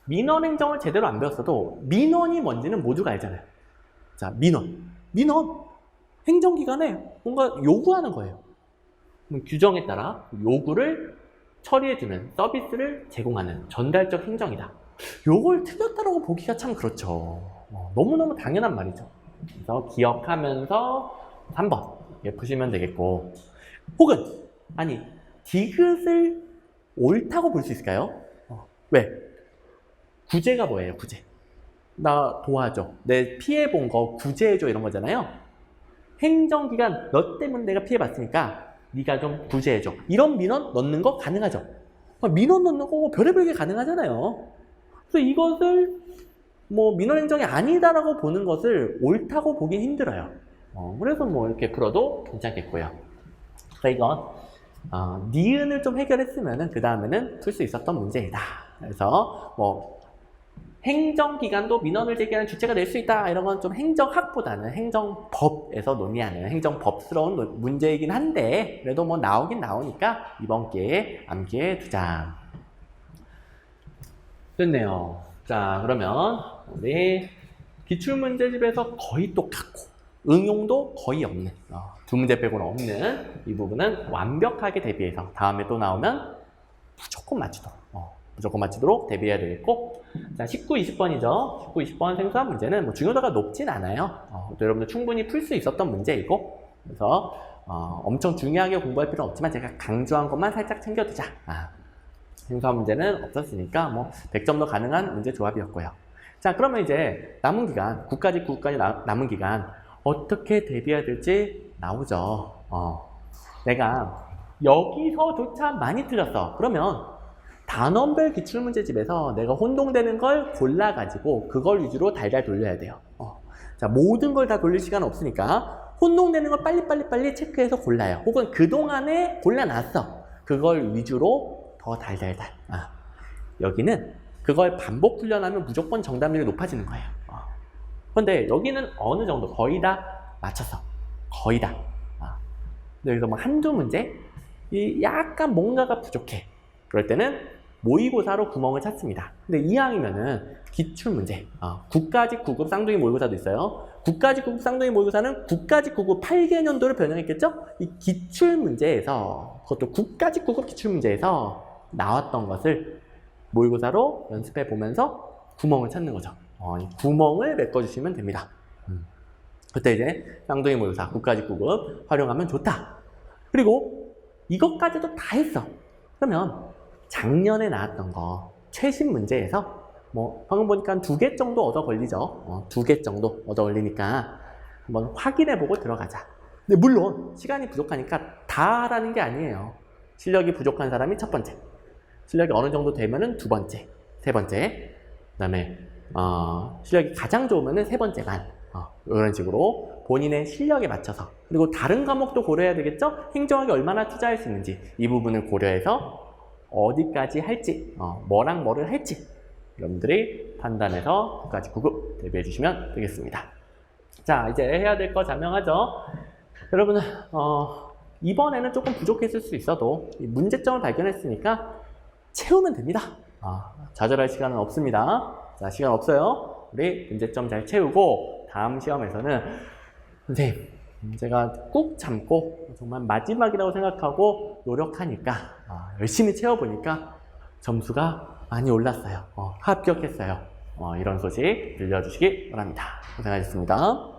민원 행정을 제대로 안 배웠어도 민원이 뭔지는 모두가 알잖아요. 자, 민원. 행정기관에 뭔가 요구하는 거예요. 규정에 따라 요구를 처리해주는 서비스를 제공하는 전달적 행정이다. 요걸 틀렸다라고 보기가 참 그렇죠. 너무너무 당연한 말이죠. 그래서 기억하면서 3번 푸시면 되겠고, 혹은 아니 디귿을 옳다고 볼 수 있을까요? 왜? 구제가 뭐예요? 구제. 나 도와줘. 내 피해본 거 구제해줘 이런 거잖아요. 행정기관 너 때문에 내가 피해봤으니까 네가 좀 구제해줘. 이런 민원 넣는 거 가능하죠? 민원 넣는 거 별의별 게 가능하잖아요. 그래서 이것을 뭐 민원 행정이 아니다라고 보는 것을 옳다고 보긴 힘들어요. 그래서 뭐 이렇게 풀어도 괜찮겠고요. 그래서 이건 니은을 좀 해결했으면은 그 다음에는 풀 수 있었던 문제이다. 그래서 뭐 행정기관도 민원을 제기하는 주체가 될 수 있다. 이런 건 좀 행정학보다는 행정법에서 논의하는 행정법스러운 문제이긴 한데 그래도 뭐 나오긴 나오니까 이번 기회에 암기해 두자. 됐네요. 자, 그러면 우리 기출문제집에서 거의 똑같고 응용도 거의 없는 두 문제 빼고는 없는 이 부분은 완벽하게 대비해서 다음에 또 나오면 무조건 맞추도록 대비해야 되겠고, 자, 19, 20번이죠. 19, 20번 생소한 문제는 뭐 중요도가 높진 않아요. 또 여러분들 충분히 풀 수 있었던 문제이고, 그래서 엄청 중요하게 공부할 필요는 없지만 제가 강조한 것만 살짝 챙겨두자. 생소한 문제는 없었으니까 뭐 100점도 가능한 문제 조합이었고요. 자, 그러면 이제 남은 기간, 9까지 9까지 남은 기간 어떻게 대비해야 될지 나오죠. 내가 여기서조차 많이 틀렸어. 그러면 단원별 기출문제집에서 내가 혼동되는 걸 골라가지고 그걸 위주로 달달 돌려야 돼요. 자, 모든 걸 다 돌릴 시간은 없으니까 혼동되는 걸 빨리 체크해서 골라요. 혹은 그동안에 골라놨어. 그걸 위주로 더 달달달. 여기는 그걸 반복 훈련하면 무조건 정답률이 높아지는 거예요. 그런데 여기는 어느 정도 거의 다 맞췄어. 거의 다. 근데 여기서 뭐 한두 문제? 약간 뭔가가 부족해. 그럴 때는 모의고사로 구멍을 찾습니다. 근데 이왕이면은 기출문제, 9까지 9급 쌍둥이 모의고사도 있어요. 9까지 9급 쌍둥이 모의고사는 9까지 9급 8개년도를 변형했겠죠? 이 기출문제에서, 그것도 9까지 9급 기출문제에서 나왔던 것을 모의고사로 연습해 보면서 구멍을 찾는 거죠. 이 구멍을 메꿔주시면 됩니다. 그때 이제 쌍둥이 모의고사 9까지 9급 활용하면 좋다. 그리고 이것까지도 다 했어. 그러면 작년에 나왔던 거 최신 문제에서 뭐 방금 보니까 한 2개 정도 얻어 걸리죠. 2개 정도 얻어 걸리니까 한번 확인해보고 들어가자. 근데 물론 시간이 부족하니까 다 하라는 게 아니에요. 실력이 부족한 사람이 첫 번째, 실력이 어느 정도 되면은 두 번째, 세 번째, 그 다음에 실력이 가장 좋으면은 세 번째 반, 이런 식으로 본인의 실력에 맞춰서, 그리고 다른 과목도 고려해야 되겠죠? 행정학에 얼마나 투자할 수 있는지 이 부분을 고려해서 어디까지 할지, 뭐랑 뭐를 할지 여러분들이 판단해서 9까지 9급 대비해 주시면 되겠습니다. 자, 이제 해야 될 거 자명하죠? 여러분, 이번에는 조금 부족했을 수 있어도 이 문제점을 발견했으니까 채우면 됩니다. 좌절할 시간은 없습니다. 자, 시간 없어요. 우리 문제점 잘 채우고 다음 시험에서는 선생님, 제가 꾹 참고 정말 마지막이라고 생각하고 노력하니까 열심히 채워보니까 점수가 많이 올랐어요. 합격했어요. 이런 소식 들려주시기 바랍니다. 고생하셨습니다.